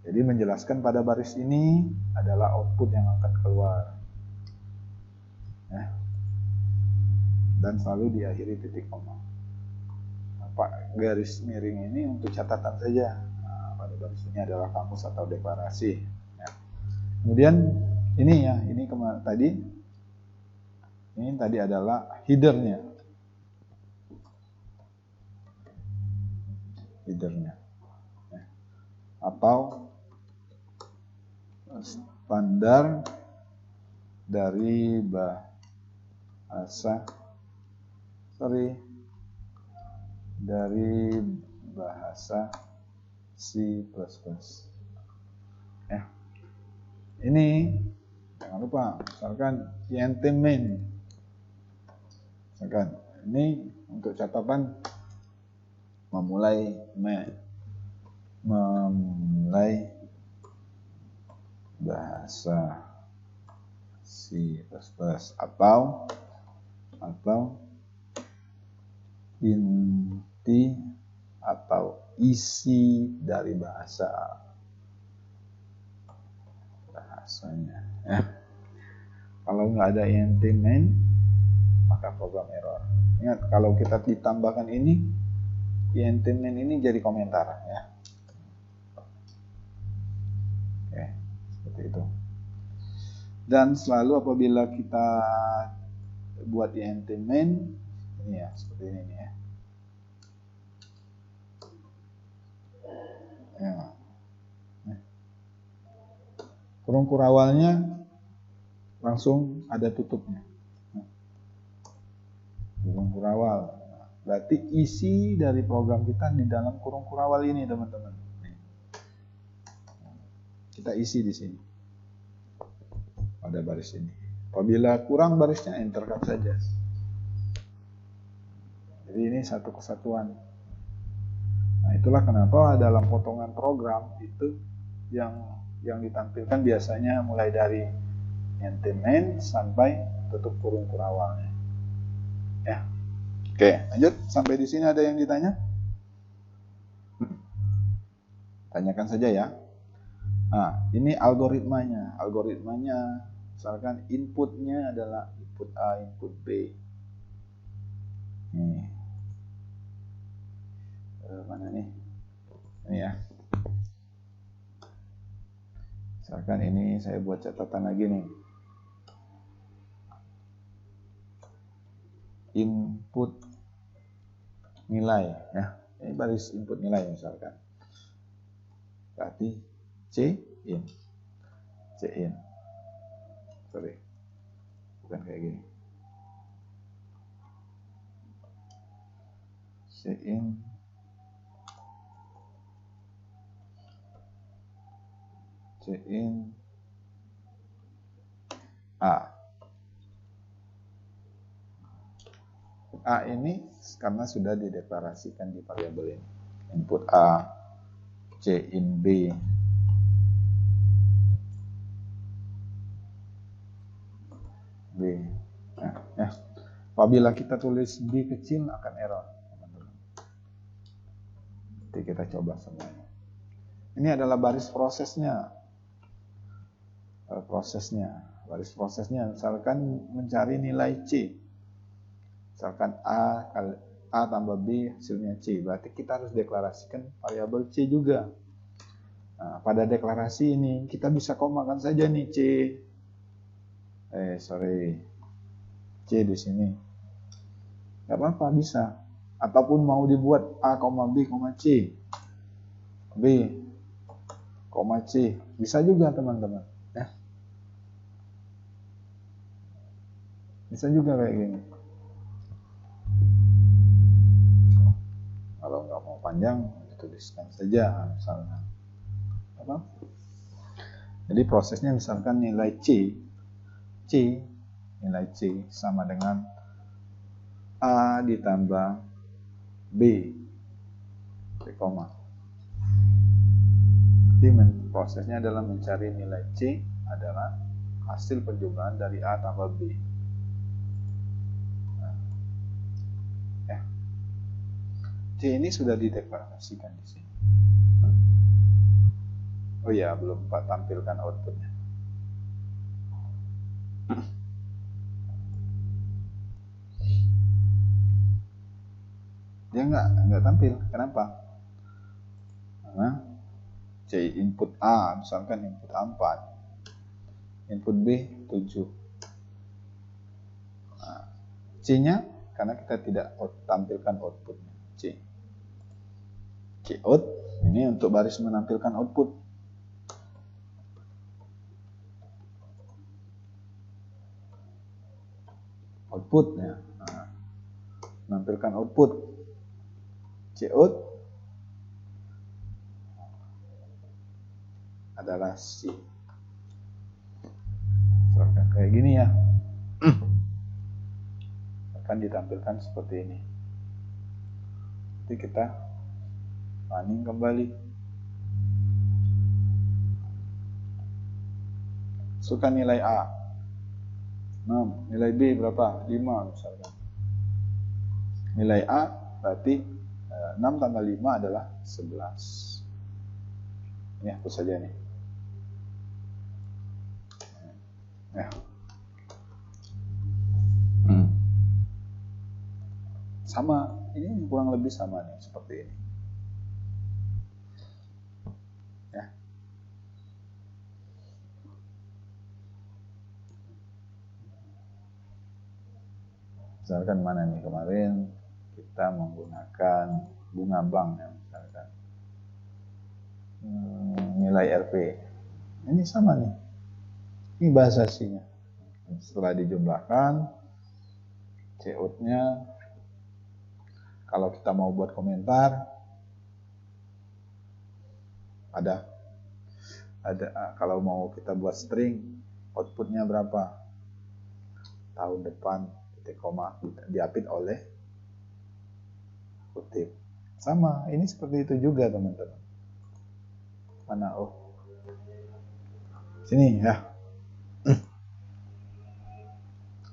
Jadi menjelaskan pada baris ini adalah output yang akan keluar. Ya. Dan selalu diakhiri titik koma. Garis miring ini untuk catatan saja. Nah, pada baris ini adalah kamus atau deklarasi. Ya. Kemudian ini ya, ini tadi adalah headernya. Ya. Atau standar dari bahasa C++. Ya. Ini jangan lupa, misalkan int main. Misalkan ini untuk catatan memulai bahasa C++ atau inti atau isi dari bahasanya. Ya. Kalau nggak ada int main, maka program error. Ingat, kalau kita ditambahkan ini, int main ini jadi komentar ya. Oke, seperti itu. Dan selalu apabila kita buat int main, ini ya, seperti ini ya. Ya. Kurung kurawalnya langsung ada tutupnya. Kurung kurawal. Berarti isi dari program kita di dalam kurung kurawal ini, teman-teman. Kita isi di sini. Pada baris ini. Apabila kurang barisnya, enter cut saja. Jadi ini satu kesatuan. Nah, itulah kenapa dalam potongan program itu yang ditampilkan biasanya mulai dari int main sampai tutup kurung kurawalnya. Ya. Oke, lanjut. Sampai di sini ada yang ditanya? Tanyakan saja ya. Nah, ini algoritmanya. Misalkan inputnya adalah input A, input B. Nih. Mana nih? Ini ya. Misalkan ini saya buat catatan lagi nih. Input nilai ya. Ini baris input nilai misalkan. Berarti C-in. Sorry. Bukan kayak gini. C-in C in A. A ini karena sudah dideklarasikan di variabel ini. Input A, C in B, B. Nah, apabila kita tulis B kecil akan error. Nanti kita coba semuanya. Ini adalah baris prosesnya. Baris prosesnya misalkan mencari nilai C. Misalkan A tambah B hasilnya C. Berarti kita harus deklarasikan variabel C juga. Nah, pada deklarasi ini kita bisa komakan saja nih C. C di sini. Gak apa-apa, bisa. Ataupun mau dibuat A, B, C. B, C. Bisa juga teman-teman. Ya. Bisa juga kayak gini. Kalau nggak mau panjang, dituliskan saja misalnya. Apa? Jadi prosesnya misalkan nilai nilai C sama dengan A ditambah B, koma. Jadi prosesnya adalah mencari nilai C adalah hasil penjumlahan dari A tambah B. C ini sudah dideklarasikan di sini. Oh ya, belum Pak tampilkan outputnya. Dia nggak tampil. Kenapa? Karena C input A, misalkan input A 4, input B 7. Nah, C-nya karena kita tidak tampilkan outputnya. C out ini untuk baris menampilkan output. Outputnya, menampilkan output. C out adalah C. Misalkan kayak gini ya. Akan ditampilkan seperti ini. Nanti kita running kembali. Masukkan nilai A 6, nilai B berapa? 5 misalkan. Nilai A berarti 6 tambah 5 adalah 11. Ini hapus saja nih. Ya. Sama, ini kurang lebih sama nih, seperti ini. Ya. Misalkan mana nih kemarin kita menggunakan bunga bank ya, misalkan nilai RP. Ini sama nih. Ini bahasa C-nya. Setelah dijumlahkan, C out-nya kalau kita mau buat komentar ada kalau mau kita buat string outputnya berapa tahun depan titik koma diapit oleh kutip. Sama, ini seperti itu juga teman-teman. Mana sini ya.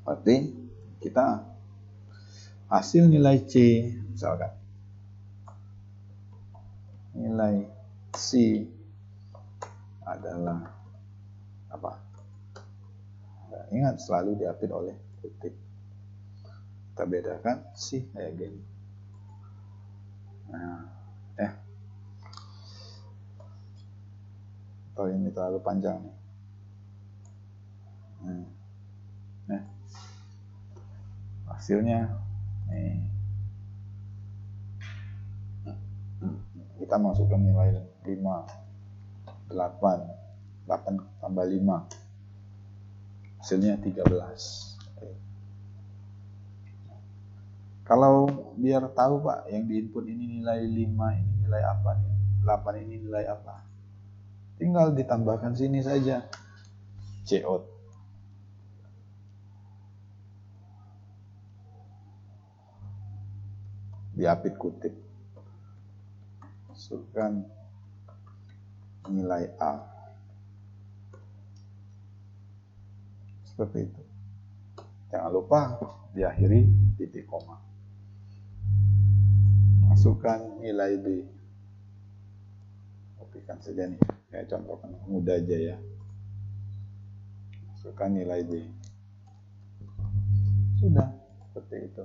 Berarti kita hasil nilai C misalkan nilai C adalah apa? Nah, ingat selalu diapit oleh kutip. Kita bedakan C kayak gini. Nah, atau ini terlalu panjang nih. Hasilnya nih. Kita masukkan nilai 5, 8 tambah 5. Hasilnya 13. Kalau biar tahu Pak, yang di input ini nilai 5 ini nilai apa nih? 8 ini nilai apa? tinggal ditambahkan sini saja Cout. Diapit kutip, masukkan nilai A, seperti itu. Jangan lupa diakhiri titik koma. Masukkan nilai B, kopikan saja nih, saya contohkan mudah aja ya. Masukkan nilai B, sudah seperti itu.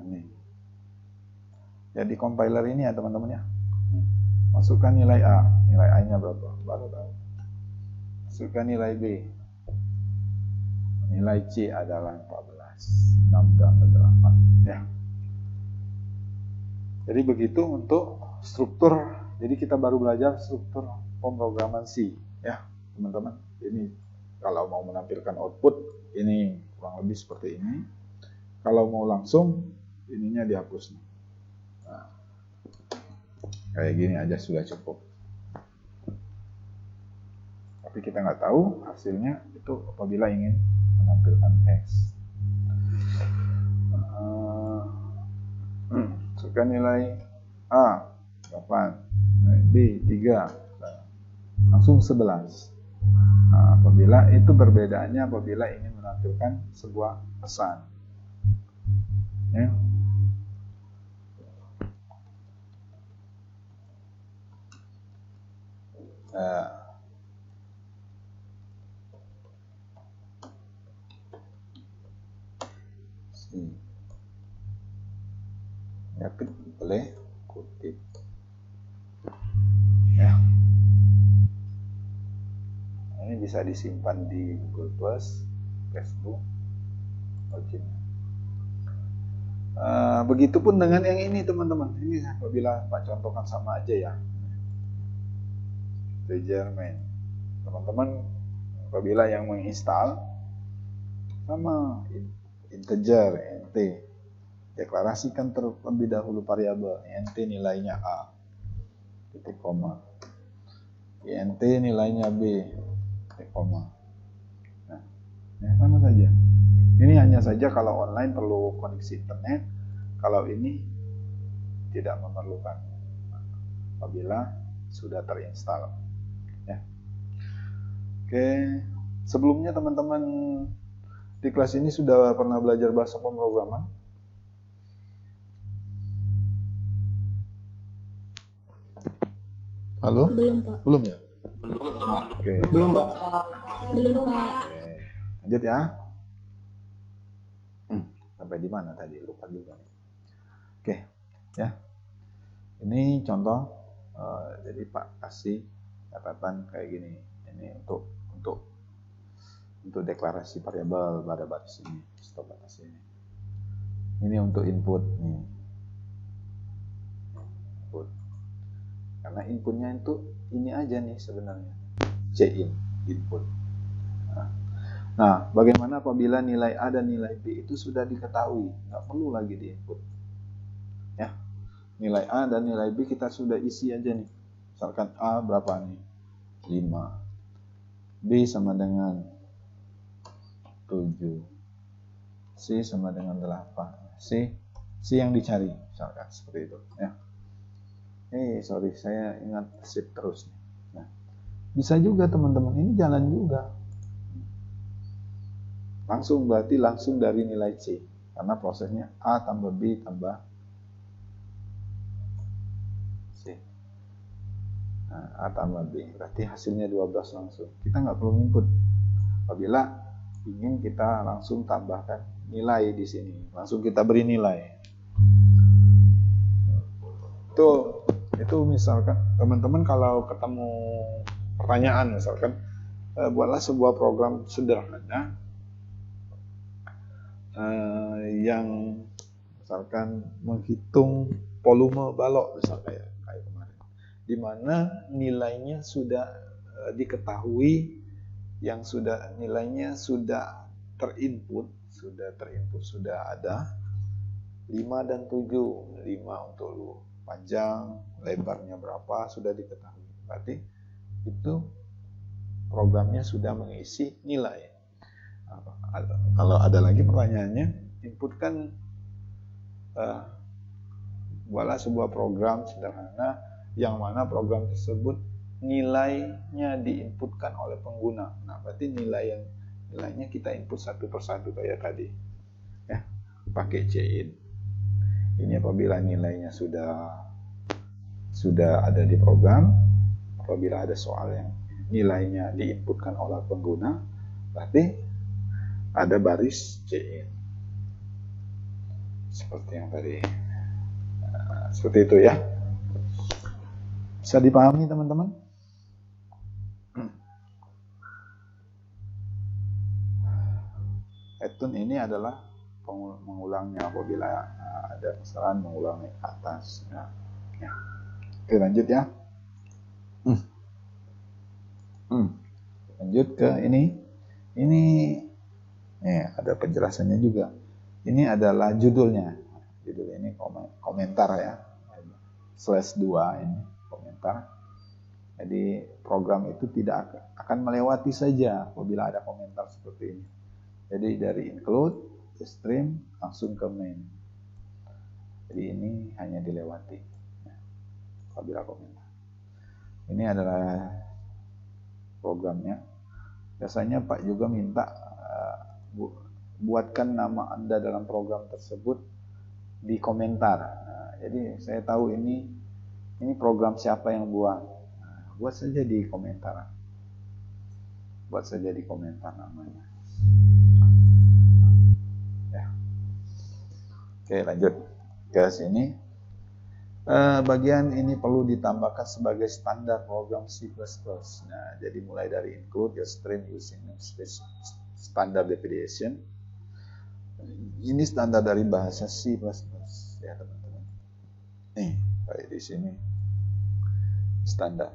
Ini jadi compiler ini ya teman-teman ya. Masukkan nilai A nya berapa? Baru tahu. Masukkan nilai B. Nilai C adalah 14. 6 tambah 8 ya. Jadi begitu untuk struktur. Jadi kita baru belajar struktur pemrograman C ya, teman-teman. Ini kalau mau menampilkan output ini kurang lebih seperti ini. Kalau mau langsung ininya dihapus nih. Nah, kayak gini aja sudah cukup. Tapi kita nggak tahu hasilnya itu apabila ingin menampilkan teks. Masukkan nilai A 8, nilai B 3, langsung 11. Nah, apabila itu perbedaannya apabila ingin menampilkan sebuah pesan. Ya. Ya, boleh kutip ya. Ini bisa disimpan di Google Plus, Facebook, login. Begitupun dengan yang ini teman-teman. Ini apabila Pak contohkan sama aja ya. Integer main. Teman-teman apabila yang menginstal sama integer int, deklarasikan terlebih dahulu variabel int nilainya A, titik koma, int nilainya B, titik koma. Nah, ya sama saja. Ini hanya saja kalau online perlu koneksi internet, kalau ini tidak memerlukan apabila sudah terinstall. Ya. Oke, sebelumnya teman-teman di kelas ini sudah pernah belajar bahasa pemrograman? Halo?
Belum, Pak.
Belum ya? Oke.
Belum, Pak.
Belum, Pak.
Oke. Lanjut ya. Sampai di mana tadi? Lupa juga nih. Oke, ya. Ini contoh. Jadi Pak kasih catatan kayak gini. Ini untuk deklarasi variabel pada batas ini, stop batas ini. Ini untuk input nih. Input. Karena inputnya itu ini aja nih sebenarnya. Cin, input. Nah, bagaimana apabila nilai A dan nilai B itu sudah diketahui, nggak perlu lagi di input. Ya, nilai A dan nilai B kita sudah isi aja nih. Misalkan A berapa nih? 5. B sama dengan 7. C sama dengan 8. C yang dicari, misalkan seperti itu. Ya. Sorry, saya ingat shift terus. Nah, bisa juga teman-teman, ini jalan juga. Langsung berarti langsung dari nilai C, karena prosesnya A tambah B tambah C. Nah, A tambah B, berarti hasilnya 12 langsung. Kita nggak perlu input. Apabila ingin kita langsung tambahkan nilai di sini, langsung kita beri nilai. Itu misalkan teman-teman kalau ketemu pertanyaan misalkan, buatlah sebuah program sederhana yang misalkan menghitung volume balok misalnya kayak kemarin, di mana nilainya sudah diketahui, yang sudah nilainya sudah terinput, sudah ada 5 dan 7. 5 untuk panjang, lebarnya berapa sudah diketahui. Berarti itu programnya sudah mengisi nilai. Kalau ada lagi pertanyaannya, inputkan buatlah sebuah program sederhana yang mana program tersebut nilainya diinputkan oleh pengguna. Nah, berarti nilainya kita input satu persatu kayak tadi, ya, pakai cin. Ini apabila nilainya sudah ada di program, apabila ada soal yang nilainya diinputkan oleh pengguna, berarti ada baris cin. Seperti yang tadi. Seperti itu ya. Bisa dipahami teman-teman? Etun ini adalah mengulangnya apabila ada kesalahan mengulangnya ke atas. Ya. Oke, lanjut ya. Lanjut ke ini. Ini ada penjelasannya juga. Ini adalah judulnya. Judul ini komentar ya. /2 ini komentar. Jadi program itu tidak akan melewati saja apabila ada komentar seperti ini. Jadi dari include, stream, langsung ke main. Jadi ini hanya dilewati apabila komentar. Ini adalah programnya. Biasanya Pak juga minta buatkan nama Anda dalam program tersebut di komentar. Jadi saya tahu ini program siapa yang buat. Buat saja di komentar. Buat saja di komentar namanya. Ya. Oke, lanjut ke sini. Bagian ini perlu ditambahkan sebagai standar program C++. Nah, jadi mulai dari include your stream using namespace standard definition. Ini standar dari bahasa C++, ya teman-teman. Nih, kayak di sini standar.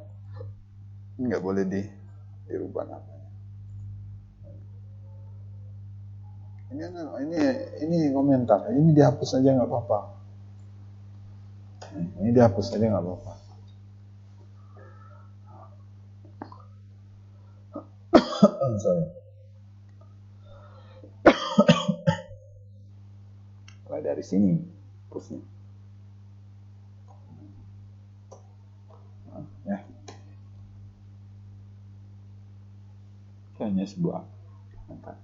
Nggak boleh dirubah namanya. Ini komentar. Ini dihapus aja nggak apa-apa. Ini dihapus aja nggak apa-apa. Sorry. Mulai dari sini, hapusnya. Ya. Hanya sebuah komentar.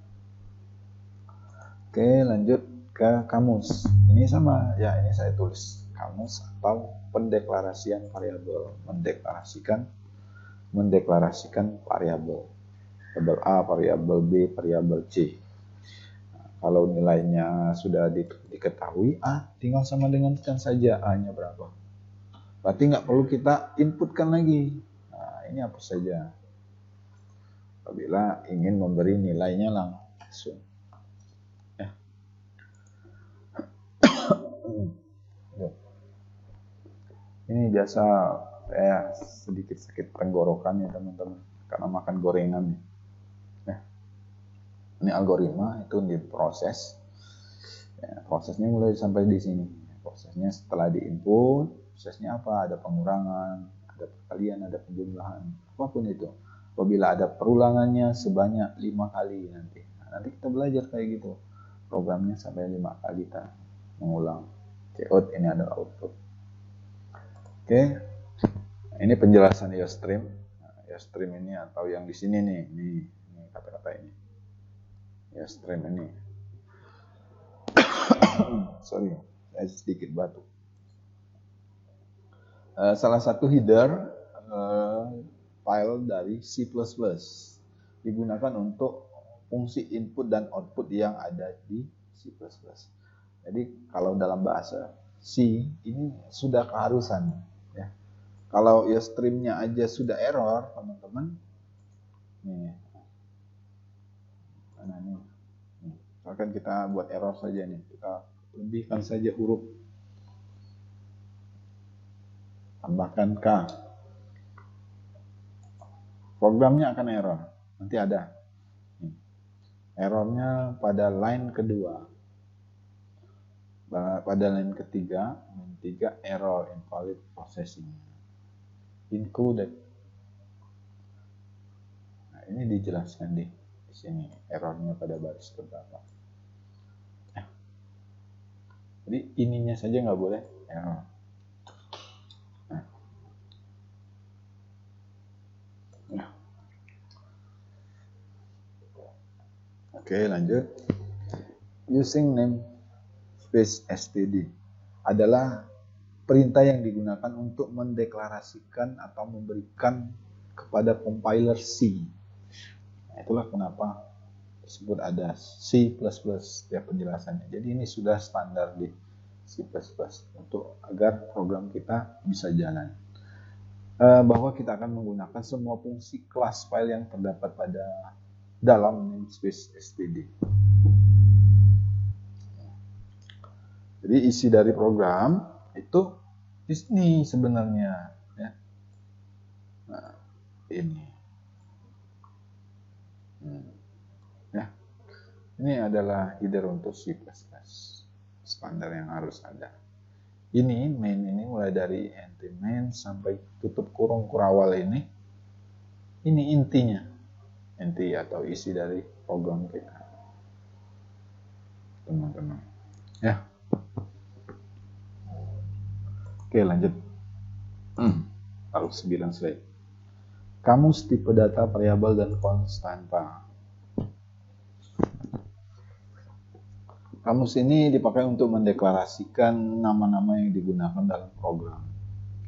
Oke, lanjut ke kamus. Ini sama, ya ini saya tulis kamus atau pendeklarasian variabel, mendeklarasikan variabel. Variabel A, variabel B, variabel C. Nah, kalau nilainya sudah diketahui A, tinggal sama dengan saja A-nya berapa. Berarti nggak perlu kita inputkan lagi. Nah, ini hapus saja. Apabila ingin memberi nilainya langsung. Ya. Ini biasa saya sedikit sakit tenggorokan ya teman-teman, karena makan gorengan. Ya. Ini algoritma itu diproses. Ya, prosesnya mulai sampai di sini. Prosesnya setelah diinput, prosesnya apa? Ada pengurangan, ada perkalian, ada penjumlahan, apapun itu. Apabila ada perulangannya sebanyak 5 kali nanti. Nanti kita belajar kayak gitu. Programnya sampai 5 kali kita mengulang. Cout ini adalah output. Oke. Ini penjelasan IOStream. IOStream ini atau yang di sini nih, ini kata-kata ini. IOStream ini. Sorry, saya sedikit batuk. Salah satu header file dari C++ digunakan untuk fungsi input dan output yang ada di C++. Jadi kalau dalam bahasa C ini sudah keharusan, ya. Kalau ya streamnya aja sudah error, teman-teman. Nih, mana nih? Misalkan kita buat error saja nih, kita lebihkan saja huruf, tambahkan K. Programnya akan error. Nanti ada. Errornya pada line kedua. Pada line ketiga, error invalid processing. Included. ini dijelaskan di sini errornya pada baris keberapa. Nah, jadi ininya saja nggak boleh error. Nah. Nah. Oke, lanjut. Using namespace std adalah perintah yang digunakan untuk mendeklarasikan atau memberikan kepada compiler C. Nah, itulah kenapa disebut ada C++ setiap penjelasannya. Jadi ini sudah standar di C++ untuk agar program kita bisa jalan. Bahwa kita akan menggunakan semua fungsi kelas file yang terdapat pada dalam namespace std. Jadi isi dari program itu di sini sebenarnya, ya. Nah, ini, ya, ini adalah header untuk C++, standar yang harus ada. Ini main ini mulai dari nt main sampai tutup kurung kurawal ini intinya, inti atau isi dari program kita, teman-teman. Ya. Oke, lanjut. Taruh 9 slide. Kamus tipe data variabel dan konstanta. Kamus ini dipakai untuk mendeklarasikan nama-nama yang digunakan dalam program.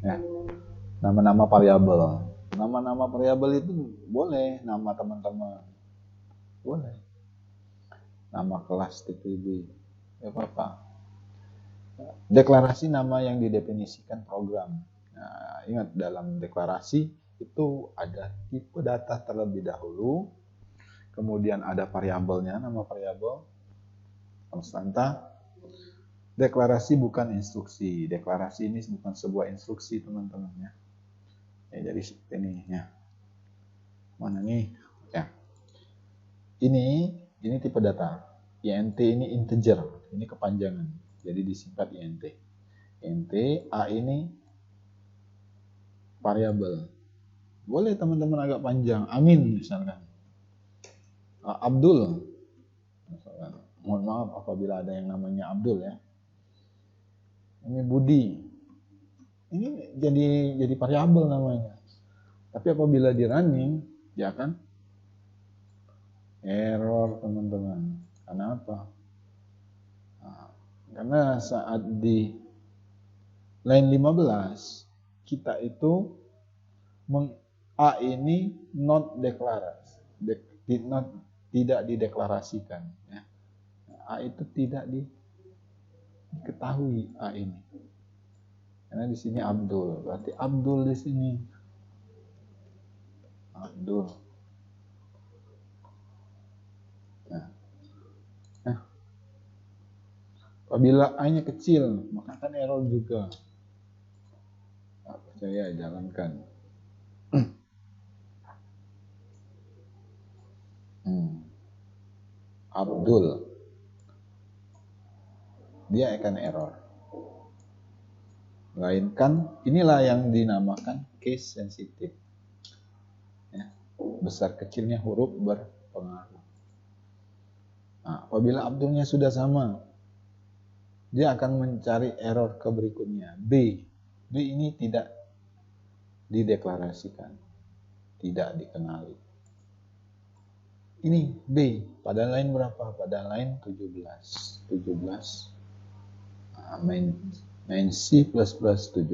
Ya. Nama-nama variabel. Nama-nama variabel itu boleh nama teman-teman. Boleh. Nama kelas TPB. Ya apa-apa. Deklarasi nama yang didefinisikan program. Nah, ingat dalam deklarasi itu ada tipe data terlebih dahulu, kemudian ada variabelnya, nama variabel, konstanta. Deklarasi bukan instruksi. Deklarasi ini bukan sebuah instruksi, teman-teman, ya. Jadi ini, ya. Mana nih? Ya. Ini tipe data. int ini integer, ini kepanjangan. Jadi disingkat int. Int a ini variabel. Boleh teman-teman agak panjang. Amin misalkan. Abdul. Misalkan. Mohon maaf apabila ada yang namanya Abdul, ya. Ini Budi. Ini jadi variabel namanya. Tapi apabila di running, ya kan error, teman-teman. Karena apa? Karena saat di line 15 kita itu A ini not declares, tidak dideklarasikan, ya. A itu tidak diketahui A ini. Karena di sini Abdul, berarti Abdul di sini. Abdul. Nah, apabila A-nya kecil, maka akan error juga. Nah, percaya, jalankan. Abdul, dia akan error. Melainkan inilah yang dinamakan case sensitive. Ya, besar kecilnya huruf berpengaruh. Nah, apabila Abdulnya sudah sama, dia akan mencari error ke berikutnya. B ini tidak dideklarasikan, tidak dikenali. Ini B, pada line berapa? Pada line 17. Nah, main C++ 17.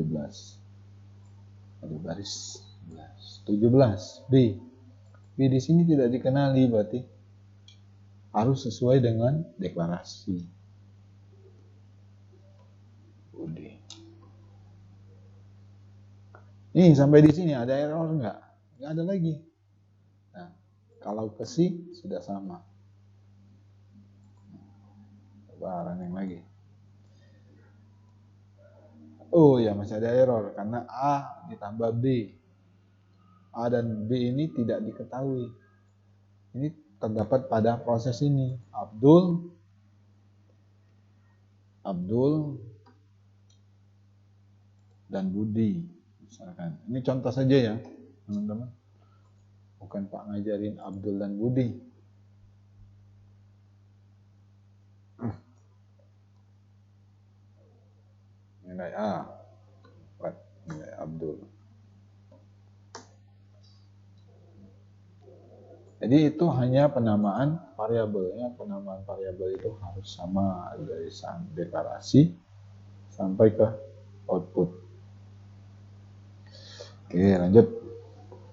Pada baris 17. B di sini tidak dikenali, berarti harus sesuai dengan deklarasi. Udah. Nih, sampai di sini ada error nggak? Nggak ada lagi. Nah, kalau ke C sudah sama. Coba running lagi. Oh ya, masih ada error karena A ditambah B. A dan B ini tidak diketahui. Ini terdapat pada proses ini. Abdul dan Budi misalkan. Ini contoh saja ya, teman-teman. bukan Pak ngajarin Abdul dan Budi. Nilai A buat nilai Abdul. Jadi itu hanya penamaan variabelnya. Penamaan variabel itu harus sama dari deklarasi sampai ke output. Oke, lanjut.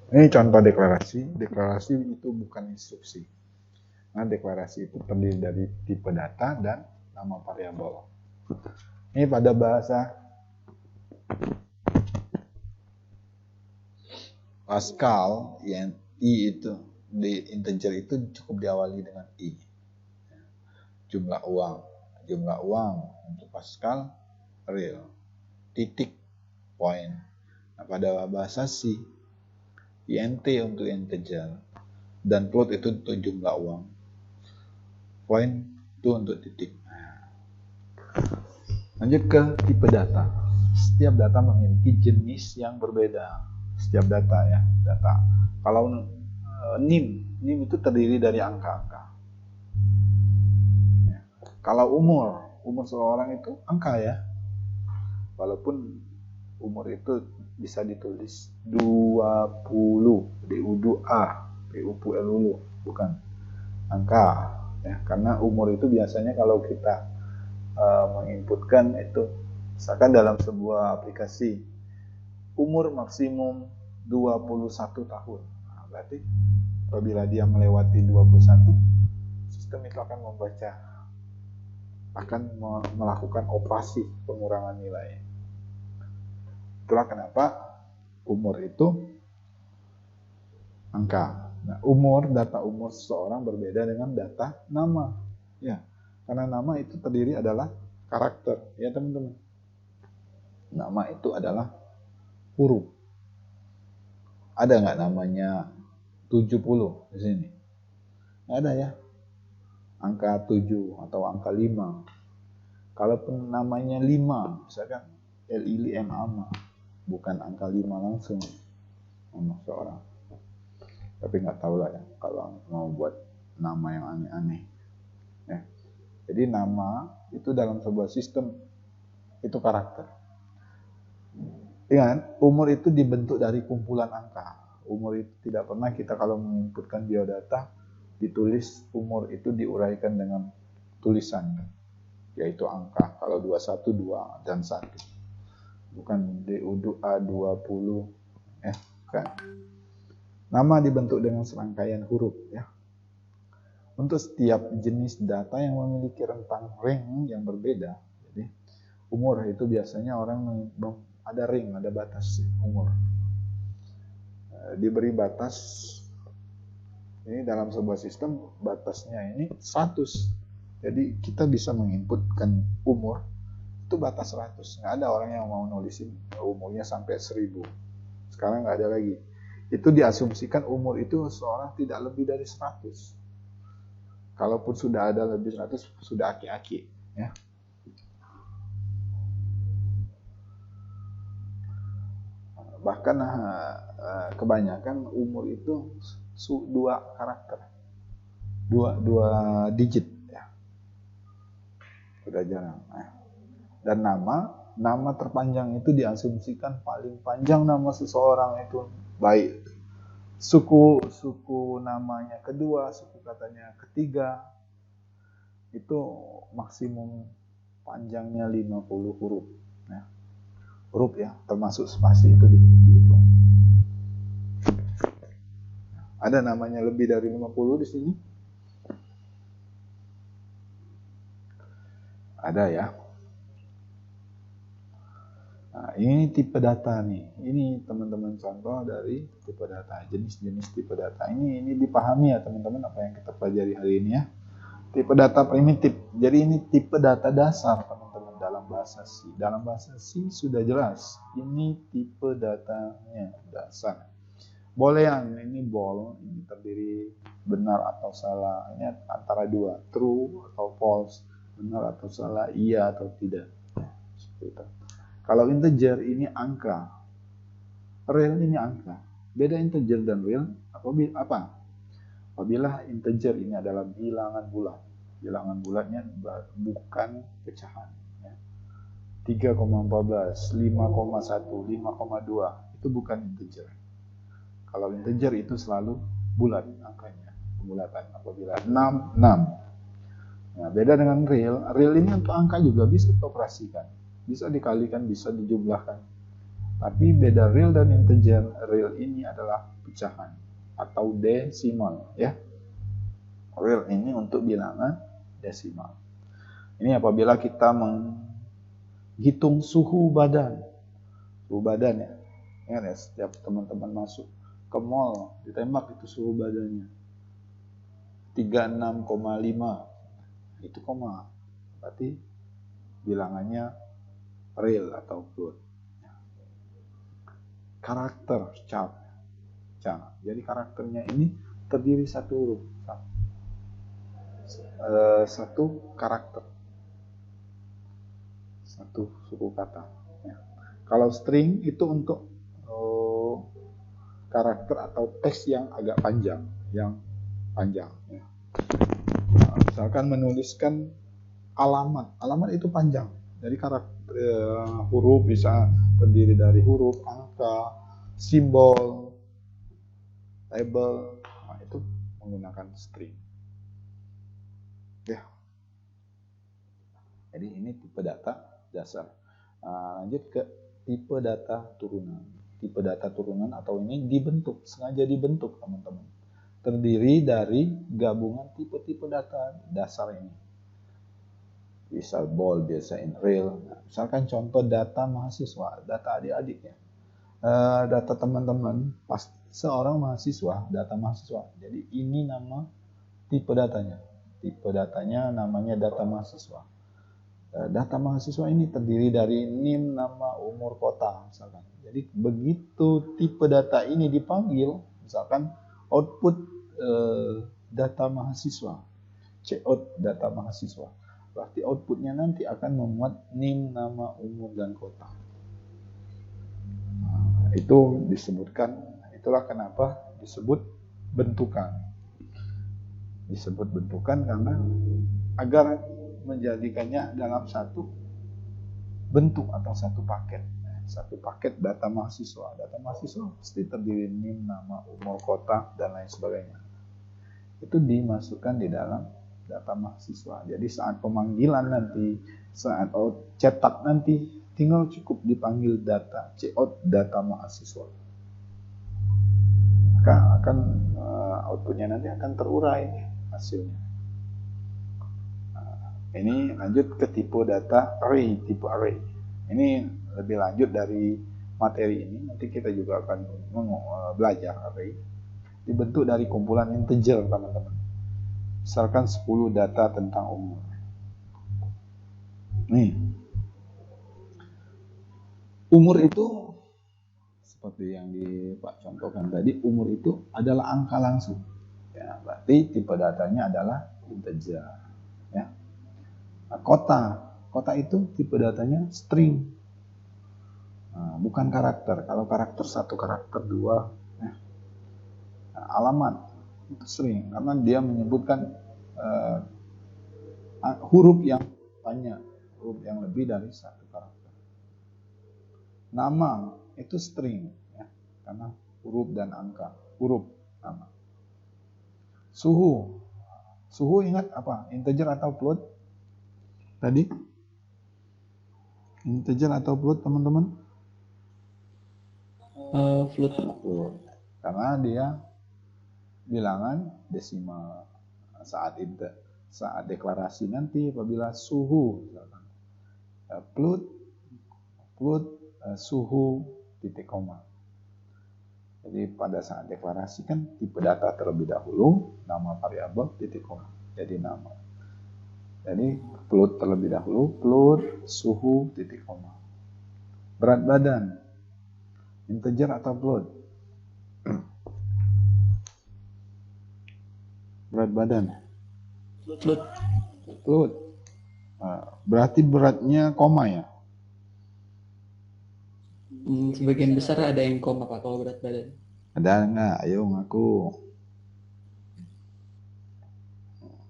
Ini contoh deklarasi. Deklarasi itu bukan instruksi. Nah, deklarasi itu terdiri dari tipe data dan nama variabel. Ini pada bahasa Pascal, yang I itu di integer itu cukup diawali dengan I. Jumlah uang untuk Pascal real, titik, point. Nah, pada bahasa C, int untuk integer, dan float itu untuk jumlah uang, point itu untuk titik. Lanjut ke tipe data. Setiap data memiliki jenis yang berbeda. Setiap data ya, data. Kalau NIM itu terdiri dari angka-angka. Ya. Kalau umur seseorang itu angka ya. Walaupun umur itu bisa ditulis 20, DU2A, PUPLU, bukan angka ya. Karena umur itu biasanya kalau kita menginputkan itu, misalkan dalam sebuah aplikasi umur maksimum 21 tahun. Nah, berarti apabila dia melewati 21, sistem itu akan membaca, akan melakukan operasi pengurangan nilai. Itulah kenapa umur itu angka. Nah, data umur seseorang berbeda dengan data nama. Ya, karena nama itu terdiri adalah karakter, ya teman-teman. Nama itu adalah huruf. Ada nggak namanya 70 di sini? Nggak ada ya. Angka 7 atau angka 5. Kalaupun namanya 5, misalkan LIMAMA, bukan angka 5 langsung nama seorang. Tapi nggak tahu lah ya kalau mau buat nama yang aneh-aneh. Ya. Jadi nama itu dalam sebuah sistem itu karakter. Ingat, umur itu dibentuk dari kumpulan angka. Umur itu tidak pernah kita kalau menginputkan biodata ditulis umur itu diuraikan dengan tulisan, yaitu angka. Kalau 21, 2 dan 1. Bukan DU2A 20 kan. Nama dibentuk dengan serangkaian huruf ya. Untuk setiap jenis data yang memiliki rentang range yang berbeda. Jadi umur itu biasanya orang ada range, ada batas umur. Diberi batas ini dalam sebuah sistem, batasnya ini 100. Jadi kita bisa menginputkan umur itu batas 100. Nggak ada orang yang mau nulisin umurnya sampai 1000. Sekarang nggak ada lagi. Itu diasumsikan umur itu seorang tidak lebih dari 100. Kalaupun sudah ada lebih 100, sudah aki-aki ya. Bahkan kebanyakan umur itu 2 karakter, 2 digit ya. Sudah jarang. Dan nama terpanjang itu diasumsikan paling panjang nama seseorang itu baik suku namanya kedua, suku katanya ketiga, itu maksimum panjangnya 50 huruf ya. Huruf ya, termasuk spasi itu dihitung. Ada namanya lebih dari 50 di sini? Ada ya. Nah, ini tipe data nih. Ini teman-teman contoh dari tipe data. Jenis-jenis tipe data ini dipahami ya teman-teman apa yang kita pelajari hari ini ya. Tipe data primitif. Jadi ini tipe data dasar teman-teman dalam bahasa C. Dalam bahasa C sudah jelas. Ini tipe datanya dasar. Boleh yang ini bold, ini terdiri benar atau salah. Ini antara 2, true atau false, benar atau salah, iya atau tidak. Seperti itu. Kalau integer ini angka, real ini angka. Beda integer dan real apa? Apabila integer ini adalah bilangan bulat. Bilangan bulatnya bukan pecahan. 3,14, 5,1, 5,2 itu bukan integer. Kalau integer itu selalu bulat angkanya, pembulatan. Apabila 6, 6. Nah, beda dengan real. Real ini untuk angka juga bisa dioperasikan, bisa dikalikan, bisa dijumlahkan. Tapi beda real dan integer. Real ini adalah pecahan atau desimal, ya. Real ini untuk bilangan desimal. Ini apabila kita menghitung suhu badan. Suhu badan ya. Ingat ya, setiap teman-teman masuk ke mall ditembak itu suhu badannya 36,5, itu koma, berarti bilangannya real atau float. Karakter chart. Jadi karakternya ini terdiri satu huruf, satu karakter, satu suku kata. Ya. Kalau string itu untuk karakter atau teks yang agak panjang, Ya. Nah, misalkan menuliskan alamat itu panjang. Jadi karakter huruf bisa terdiri dari huruf, angka, simbol, label. Nah, itu menggunakan string. Ya. Jadi ini tipe data dasar. Lanjut ke tipe data turunan. Tipe data turunan atau ini sengaja dibentuk teman-teman. Terdiri dari gabungan tipe-tipe data dasar ini. Bisa bold, bisa in real. Nah, misalkan contoh data mahasiswa, data adik-adik ya. Data teman-teman, pasti seorang mahasiswa, data mahasiswa. Jadi ini nama tipe datanya. Tipe datanya namanya data mahasiswa. Data mahasiswa ini terdiri dari NIM, nama, umur, kota, misalkan. Jadi begitu tipe data ini dipanggil, misalkan output data mahasiswa, cout data mahasiswa, berarti outputnya nanti akan memuat NIM, nama, umur, dan kota. Nah, itu disebutkan, itulah kenapa disebut bentukan. Disebut bentukan karena agar menjadikannya dalam satu bentuk atau satu paket. Satu paket data mahasiswa. Data mahasiswa pasti terdiri NIM, nama, umur, kota, dan lain sebagainya. Itu dimasukkan di dalam data mahasiswa. Jadi saat pemanggilan nanti, saat cetak nanti, tinggal cukup dipanggil data, cout data mahasiswa. Maka akan outputnya nanti akan terurai hasilnya. Ini lanjut ke tipe data array, tipe array. Ini lebih lanjut dari materi ini, nanti kita juga akan belajar array. Dibentuk dari kumpulan integer, teman-teman. Misalkan 10 data tentang umur. Nih. Umur itu seperti yang Pak contohkan tadi, umur itu adalah angka langsung. Ya, berarti tipe datanya adalah integer. Ya. Nah, kota itu tipe datanya string, bukan karakter. Kalau karakter 1, karakter 2, nah, alamat itu string karena dia menyebutkan huruf yang banyak, huruf yang lebih dari satu karakter. Nama itu string, ya, karena huruf dan angka, huruf nama. Suhu ingat apa? Integer atau float? Tadi integer atau float, teman-teman?
Float.
Karena dia bilangan desimal. Saat deklarasi nanti apabila suhu, misalkan float suhu titik koma. Jadi pada saat deklarasi kan tipe data terlebih dahulu, nama variabel titik koma. Jadi nama. Jadi float terlebih dahulu, float suhu titik koma. Berat badan, integer atau float? Berat badan. Float. Berarti beratnya koma ya?
Sebagian besar ada yang koma Pak kalau berat badan.
Ada nggak? Ayo ngaku.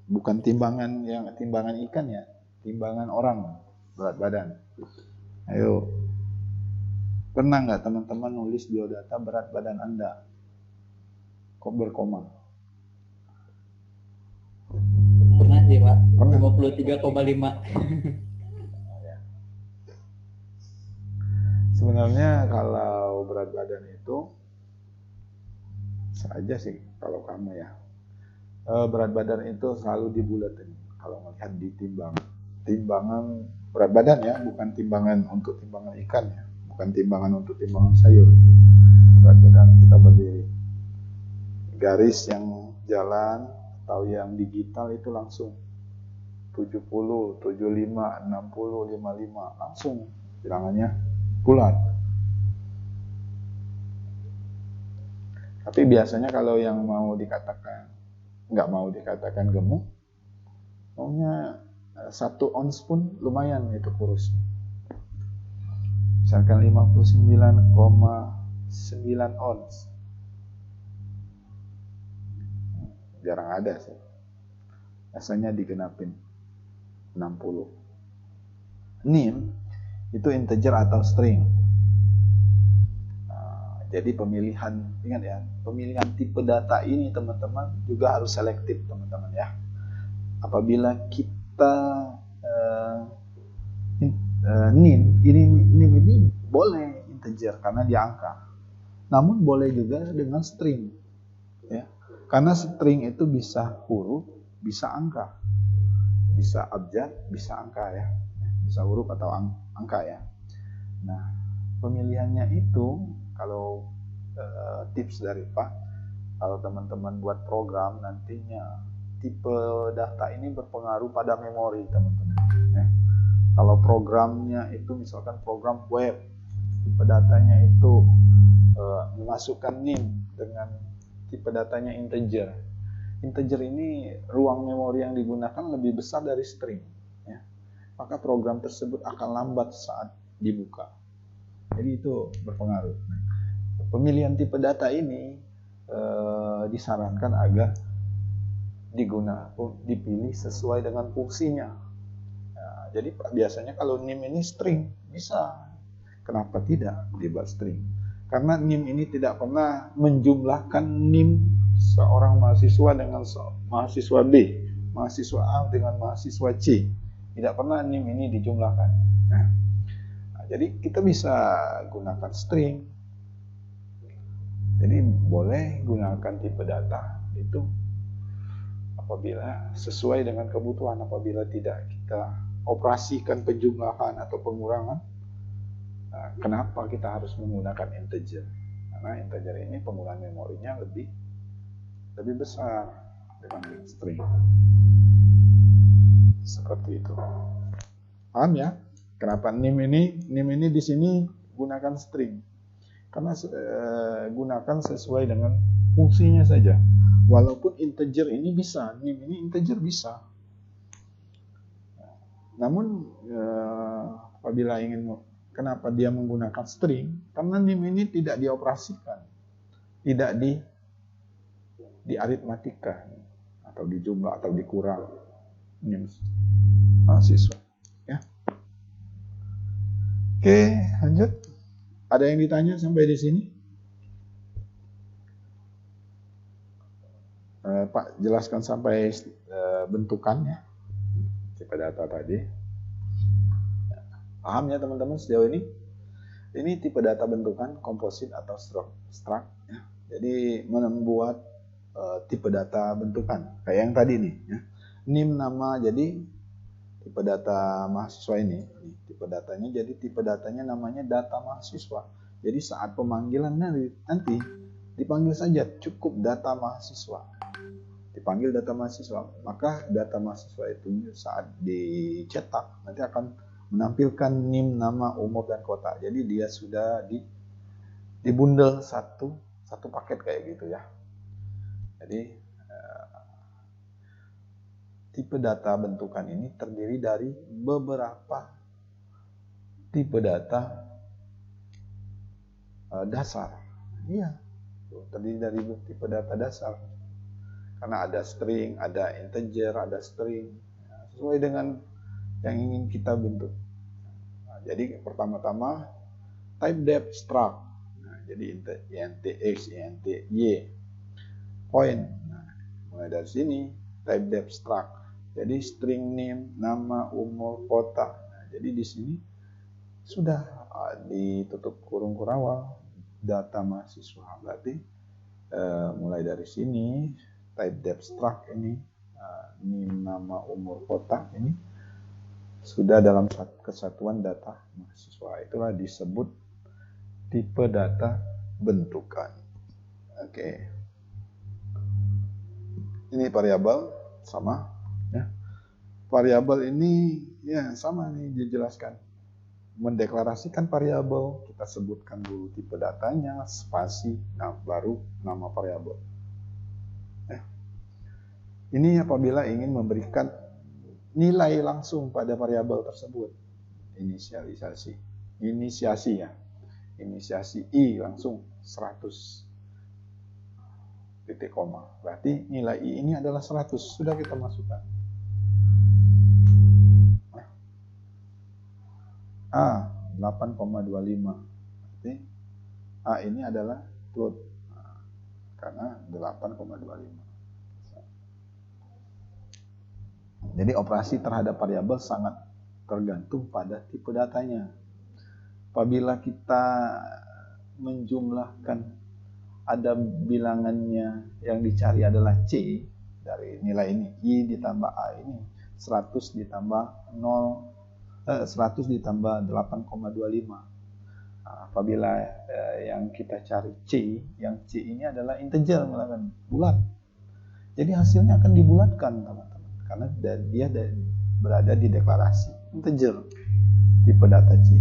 Bukan timbangan ikan ya, timbangan orang berat badan. Ayo. Pernah nggak teman-teman nulis biodata berat badan Anda? Kok berkoma?
Pernah sih Pak.
Pernah.
53,5.
Sebenarnya kalau berat badan itu saja sih kalau kamu ya. Berat badan itu selalu dibulatin kalau melihat di timbangan berat badan ya, bukan timbangan untuk timbangan ikan ya, bukan timbangan untuk timbangan sayur. Berat badan kita berdiri, garis yang jalan atau yang digital itu langsung 70, 75, 60, 55 langsung bilangannya bulat. Tapi biasanya kalau yang nggak mau dikatakan gemuk, maunya 1 ons pun lumayan itu kurus. Misalkan 59,9 ons. Jarang ada sih. Biasanya digenapin 60. NIM itu integer atau string. Jadi ingat ya, pemilihan tipe data ini teman-teman juga harus selektif teman-teman ya. Apabila kita NIM ini boleh integer karena dia angka, namun boleh juga dengan string ya, karena string itu bisa huruf, bisa angka, bisa abjad, bisa angka ya, bisa huruf atau angka ya. Nah, pemilihannya itu kalau tips dari Pak, kalau teman-teman buat program nantinya tipe data ini berpengaruh pada memori teman-teman ya. Kalau programnya itu misalkan program web, tipe datanya itu memasukkan NIM dengan tipe datanya integer. Integer ini ruang memori yang digunakan lebih besar dari string ya. Maka program tersebut akan lambat saat dibuka. Jadi itu berpengaruh. Pemilihan tipe data ini disarankan agar dipilih sesuai dengan fungsinya. Nah, jadi biasanya kalau NIM ini string bisa. Kenapa tidak dibuat string? Karena NIM ini tidak pernah menjumlahkan NIM seorang mahasiswa dengan mahasiswa B, mahasiswa A dengan mahasiswa C. Tidak pernah NIM ini dijumlahkan. Nah, jadi kita bisa gunakan string. Jadi boleh gunakan tipe data itu apabila sesuai dengan kebutuhan. Apabila tidak kita operasikan penjumlahan atau pengurangan, kenapa kita harus menggunakan integer? Karena integer ini penggunaan memorinya lebih besar dibanding string. Seperti itu. Paham ya? Kenapa NIM ini di sini gunakan string? Karena gunakan sesuai dengan fungsinya saja. Walaupun integer ini bisa, NIM ini integer bisa. Namun apabila kenapa dia menggunakan string? Karena NIM ini tidak dioperasikan, tidak di aritmatika atau di jumlah atau dikurang NIM mahasiswa. Ya. Oke, lanjut. Ada yang ditanya sampai di sini? Pak, jelaskan sampai bentukannya tipe data tadi. Paham ya teman-teman sejauh ini? Ini tipe data bentukan komposit atau struct ya. Jadi membuat tipe data bentukan kayak yang tadi nih ya. NIM nama, jadi tipe data mahasiswa ini tipe datanya, jadi tipe datanya namanya data mahasiswa. Jadi saat pemanggilan nanti dipanggil saja cukup data mahasiswa. Dipanggil data mahasiswa, maka data mahasiswa itu saat dicetak nanti akan menampilkan NIM, nama, umur, dan kota. Jadi dia sudah dibundel satu paket kayak gitu ya. Jadi tipe data bentukan ini terdiri dari beberapa tipe data dasar. Iya. terdiri dari tipe data dasar. Karena ada string, ada integer, ada string, sesuai dengan yang ingin kita bentuk. Nah, jadi pertama-tama type depth struct. Nah, jadi int x, int y, point. Nah, mulai dari sini type depth struct. Jadi string name, nama, umur, kota. Nah, jadi di sini sudah ditutup kurung kurawal data mahasiswa. Berarti mulai dari sini type depth struct ini, name, nama, umur, kota ini sudah dalam kesatuan data mahasiswa. Itulah disebut tipe data bentukan. Oke. Ini variabel sama ya. Variabel ini ya sama nih dijelaskan. Mendeklarasikan variabel, kita sebutkan dulu tipe datanya, spasi, nah baru nama variabel. Ini apabila ingin memberikan nilai langsung pada variabel tersebut. Inisiasi ya. Inisiasi i langsung 100 titik koma. Berarti nilai i ini adalah 100. Sudah kita masukkan. A 8,25. Berarti A ini adalah float. Karena 8,25. Jadi operasi terhadap variabel sangat tergantung pada tipe datanya. Apabila kita menjumlahkan, ada bilangannya yang dicari adalah C dari nilai ini, I ditambah A ini 100 ditambah 100 ditambah 8,25. Apabila yang kita cari C, yang C ini adalah integer, misalkan bulat. Jadi hasilnya akan dibulatkan, teman-teman. Karena dia berada di deklarasi integer tipe data C.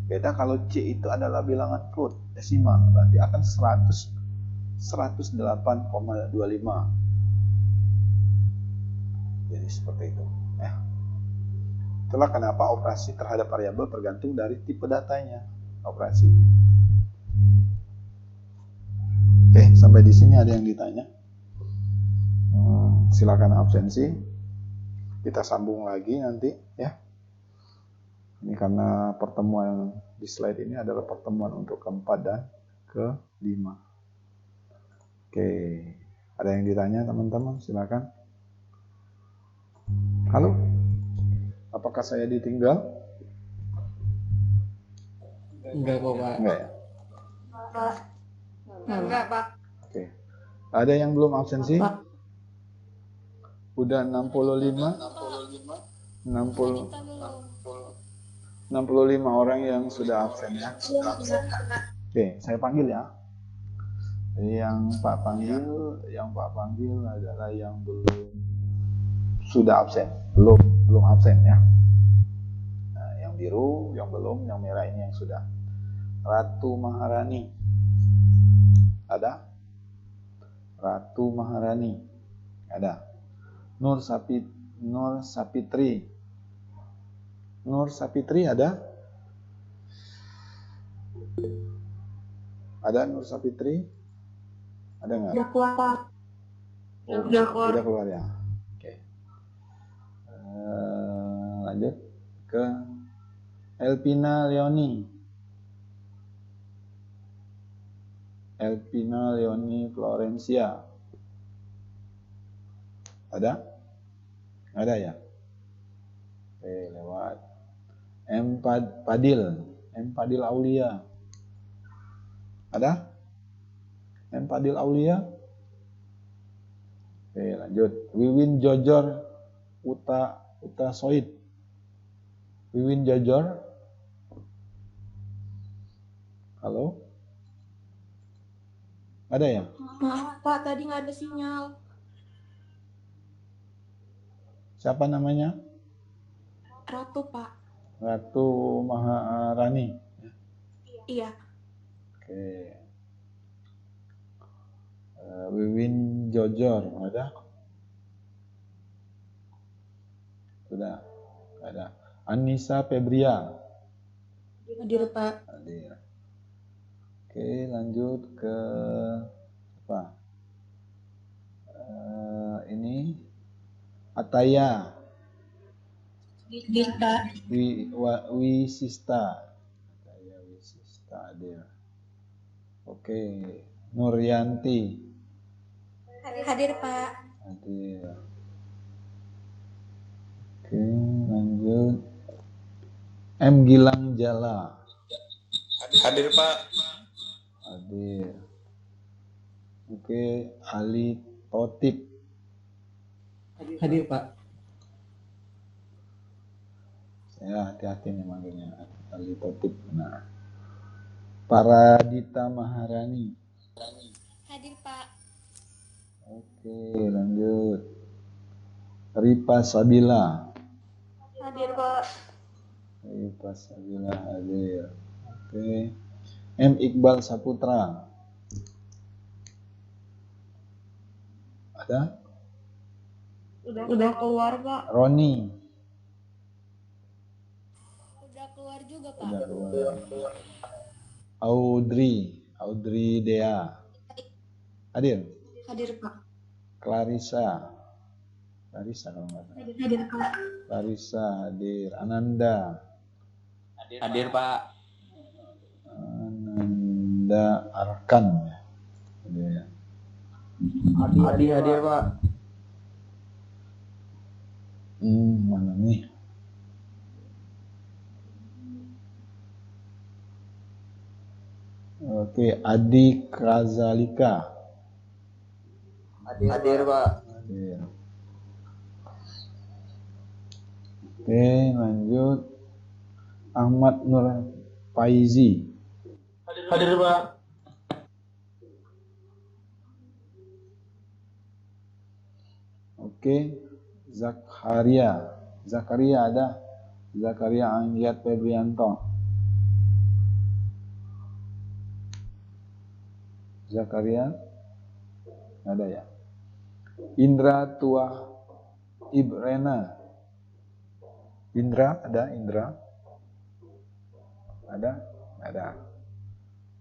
Beda kalau C itu adalah bilangan float desimal, berarti akan 108,25. Jadi seperti itu ya. Itulah kenapa operasi terhadap variabel tergantung dari tipe datanya operasi. Oke, sampai di sini ada yang ditanya? Silakan absensi. Kita sambung lagi nanti ya. Ini karena pertemuan di slide ini adalah pertemuan untuk keempat dan kelima. Oke, ada yang ditanya teman-teman? Silakan. Halo? Apakah saya ditinggal?
Enggak kok, Pak.
Enggak ya?
Enggak, Pak.
Oke. Ada yang belum absensi?
Pak.
Udah 65 orang yang sudah absen ya. Oke, saya panggil ya. Yang Pak panggil adalah yang belum sudah absen, belum absen ya. Nah, yang biru, yang belum, yang merah ini yang sudah. Ratu Maharani. Ada? Ratu Maharani. Ada. Nur Sapitri. Nur Sapitri ada? Ada Nur Sapitri? Ada nggak?
Udah keluar, Pak.
Oh,
Udah keluar.
Udah keluar ya. Oke. Lanjut ke Elpina Leoni. Elpina Leoni Florencia. Ada? Ada ya? Oke, lewat. M. Padil Aulia. Ada? M. Padil Aulia. Oke, lanjut. Wiwin Jojor Uta Soid. Wiwin Jojor. Halo? Ada ya?
Maaf, Pak. Tadi nggak ada sinyal.
Siapa namanya?
Ratu, Pak.
Ratu Maharani.
Iya.
Oke. Wiwin Jojor ada? Sudah. Ada. Anissa Febria.
Hadir, Pak.
Hadir. Oke. Oke, lanjut ke apa? Ini Ataya Wisista. Ataya Wisista Adil. Oke, Nuryanti.
Hadir, Pak.
Adil. Oke, lanjut. M Gilang Jala.
Hadir Pak.
Hadir. Oke, Ali Totip.
Hadir, Pak.
Ya, hati-hati nih manggilnya. Ali Totip. Nah. Paradita Maharani.
Hadir, Pak.
Oke, lanjut. Ripa Sabila.
Hadir, Pak.
Ripa Sabila hadir. Oke. M Iqbal Saputra. Ada?
Udah keluar, Pak.
Roni.
Udah keluar juga, Pak.
Udah keluar. Audrey Dea. Hadir.
Hadir, Pak.
Clarissa kalau nggak salah.
Hadir, Pak.
Clarissa hadir. Ananda.
Hadir Pak.
Ananda Arkan. Hadir.
Hadir Pak.
Mana nih? Oke, Adi Kazalika.
Hadir Pak.
Hadir. Oke, lanjut. Ahmad Nur Faizi.
Hadir Pak.
Oke, Zakaria ada. Zakaria Anggiat Febrianto. Zakaria ada ya. Indra Tuah Ibrena. Indra ada.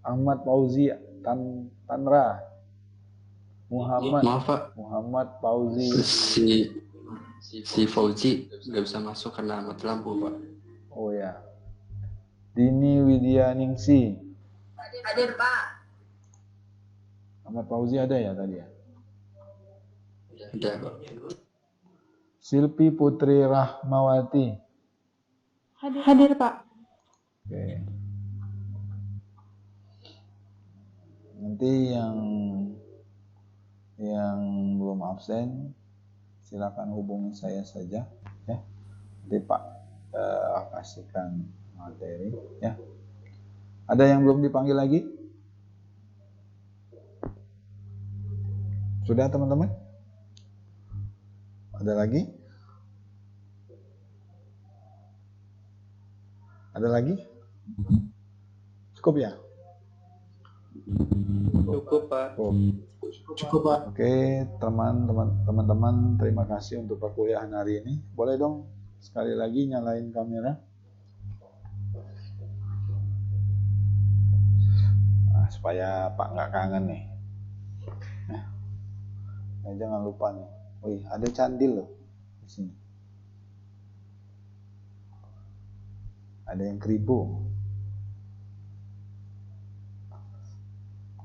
Ahmad Fauzi Tanra.
Maaf Pak,
Muhammad Fauzi.
si Fauzi nggak bisa masuk karena mati lampu Pak.
Oh ya. Dini Widya Ningsi.
Hadir, Pak.
Ahmad Fauzi ada ya tadi ya.
Ada Pak.
Silpi Putri Rahmawati.
Hadir, Pak.
Oke. Nanti yang belum absen silakan hubungi saya saja ya. Nanti Pak kasihkan materi ya. Ada yang belum dipanggil lagi? Sudah teman-teman? Ada lagi? Ada lagi? Cukup ya?
Cukup Pak.
Cukup, Pak.
Oke, teman-teman, terima kasih untuk perkuliahan hari ini. Boleh dong sekali lagi nyalain kamera? Nah, supaya Pak nggak kangen nih. Nah, jangan lupa nih. Wih, ada candil loh di sini. Ada yang kribo.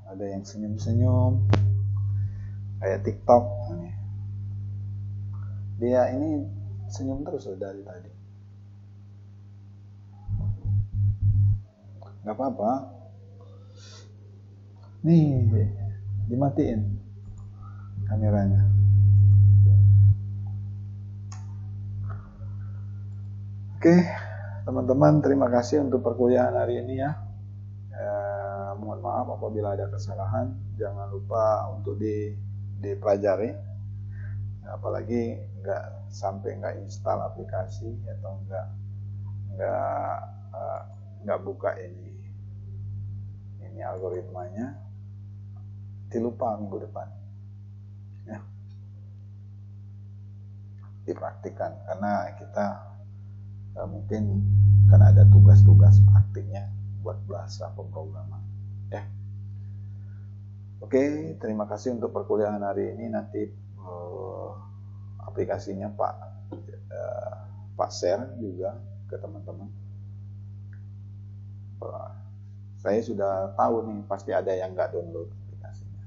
Ada yang senyum-senyum. Kayak TikTok. Dia ini senyum terus loh dari tadi. Gak apa-apa. Nih, dimatiin kameranya. Oke, teman-teman, terima kasih untuk perkuliahan hari ini ya. Mohon maaf apabila ada kesalahan. Jangan lupa untuk dipelajari. Apalagi nggak install aplikasi atau nggak buka ini algoritmanya. Dilupa minggu depan. Ya. Dipraktikkan karena kita mungkin kan ada tugas-tugas praktiknya buat bahasa pemrograman ya. Oke, terima kasih untuk perkuliahan hari ini. Nanti aplikasinya Pak share juga ke teman-teman. Saya sudah tahu nih, pasti ada yang nggak download aplikasinya,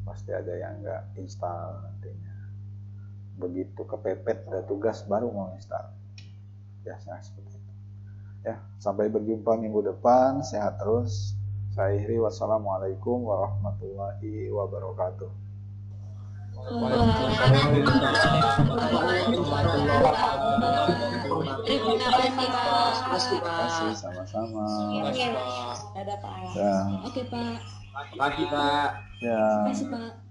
pasti ada yang nggak install nantinya. Begitu kepepet ada tugas baru mau install. Biasanya seperti itu. Ya, sampai berjumpa minggu depan. Sehat terus. Saya akhiri, wassalamualaikum warahmatullahi wabarakatuh.
Terima kasih Pak.
Terima kasih, sama-sama.
Ada Pak.
Ya.
Oke Pak.
Pagi Pak.
Ya.
Terima kasih Pak.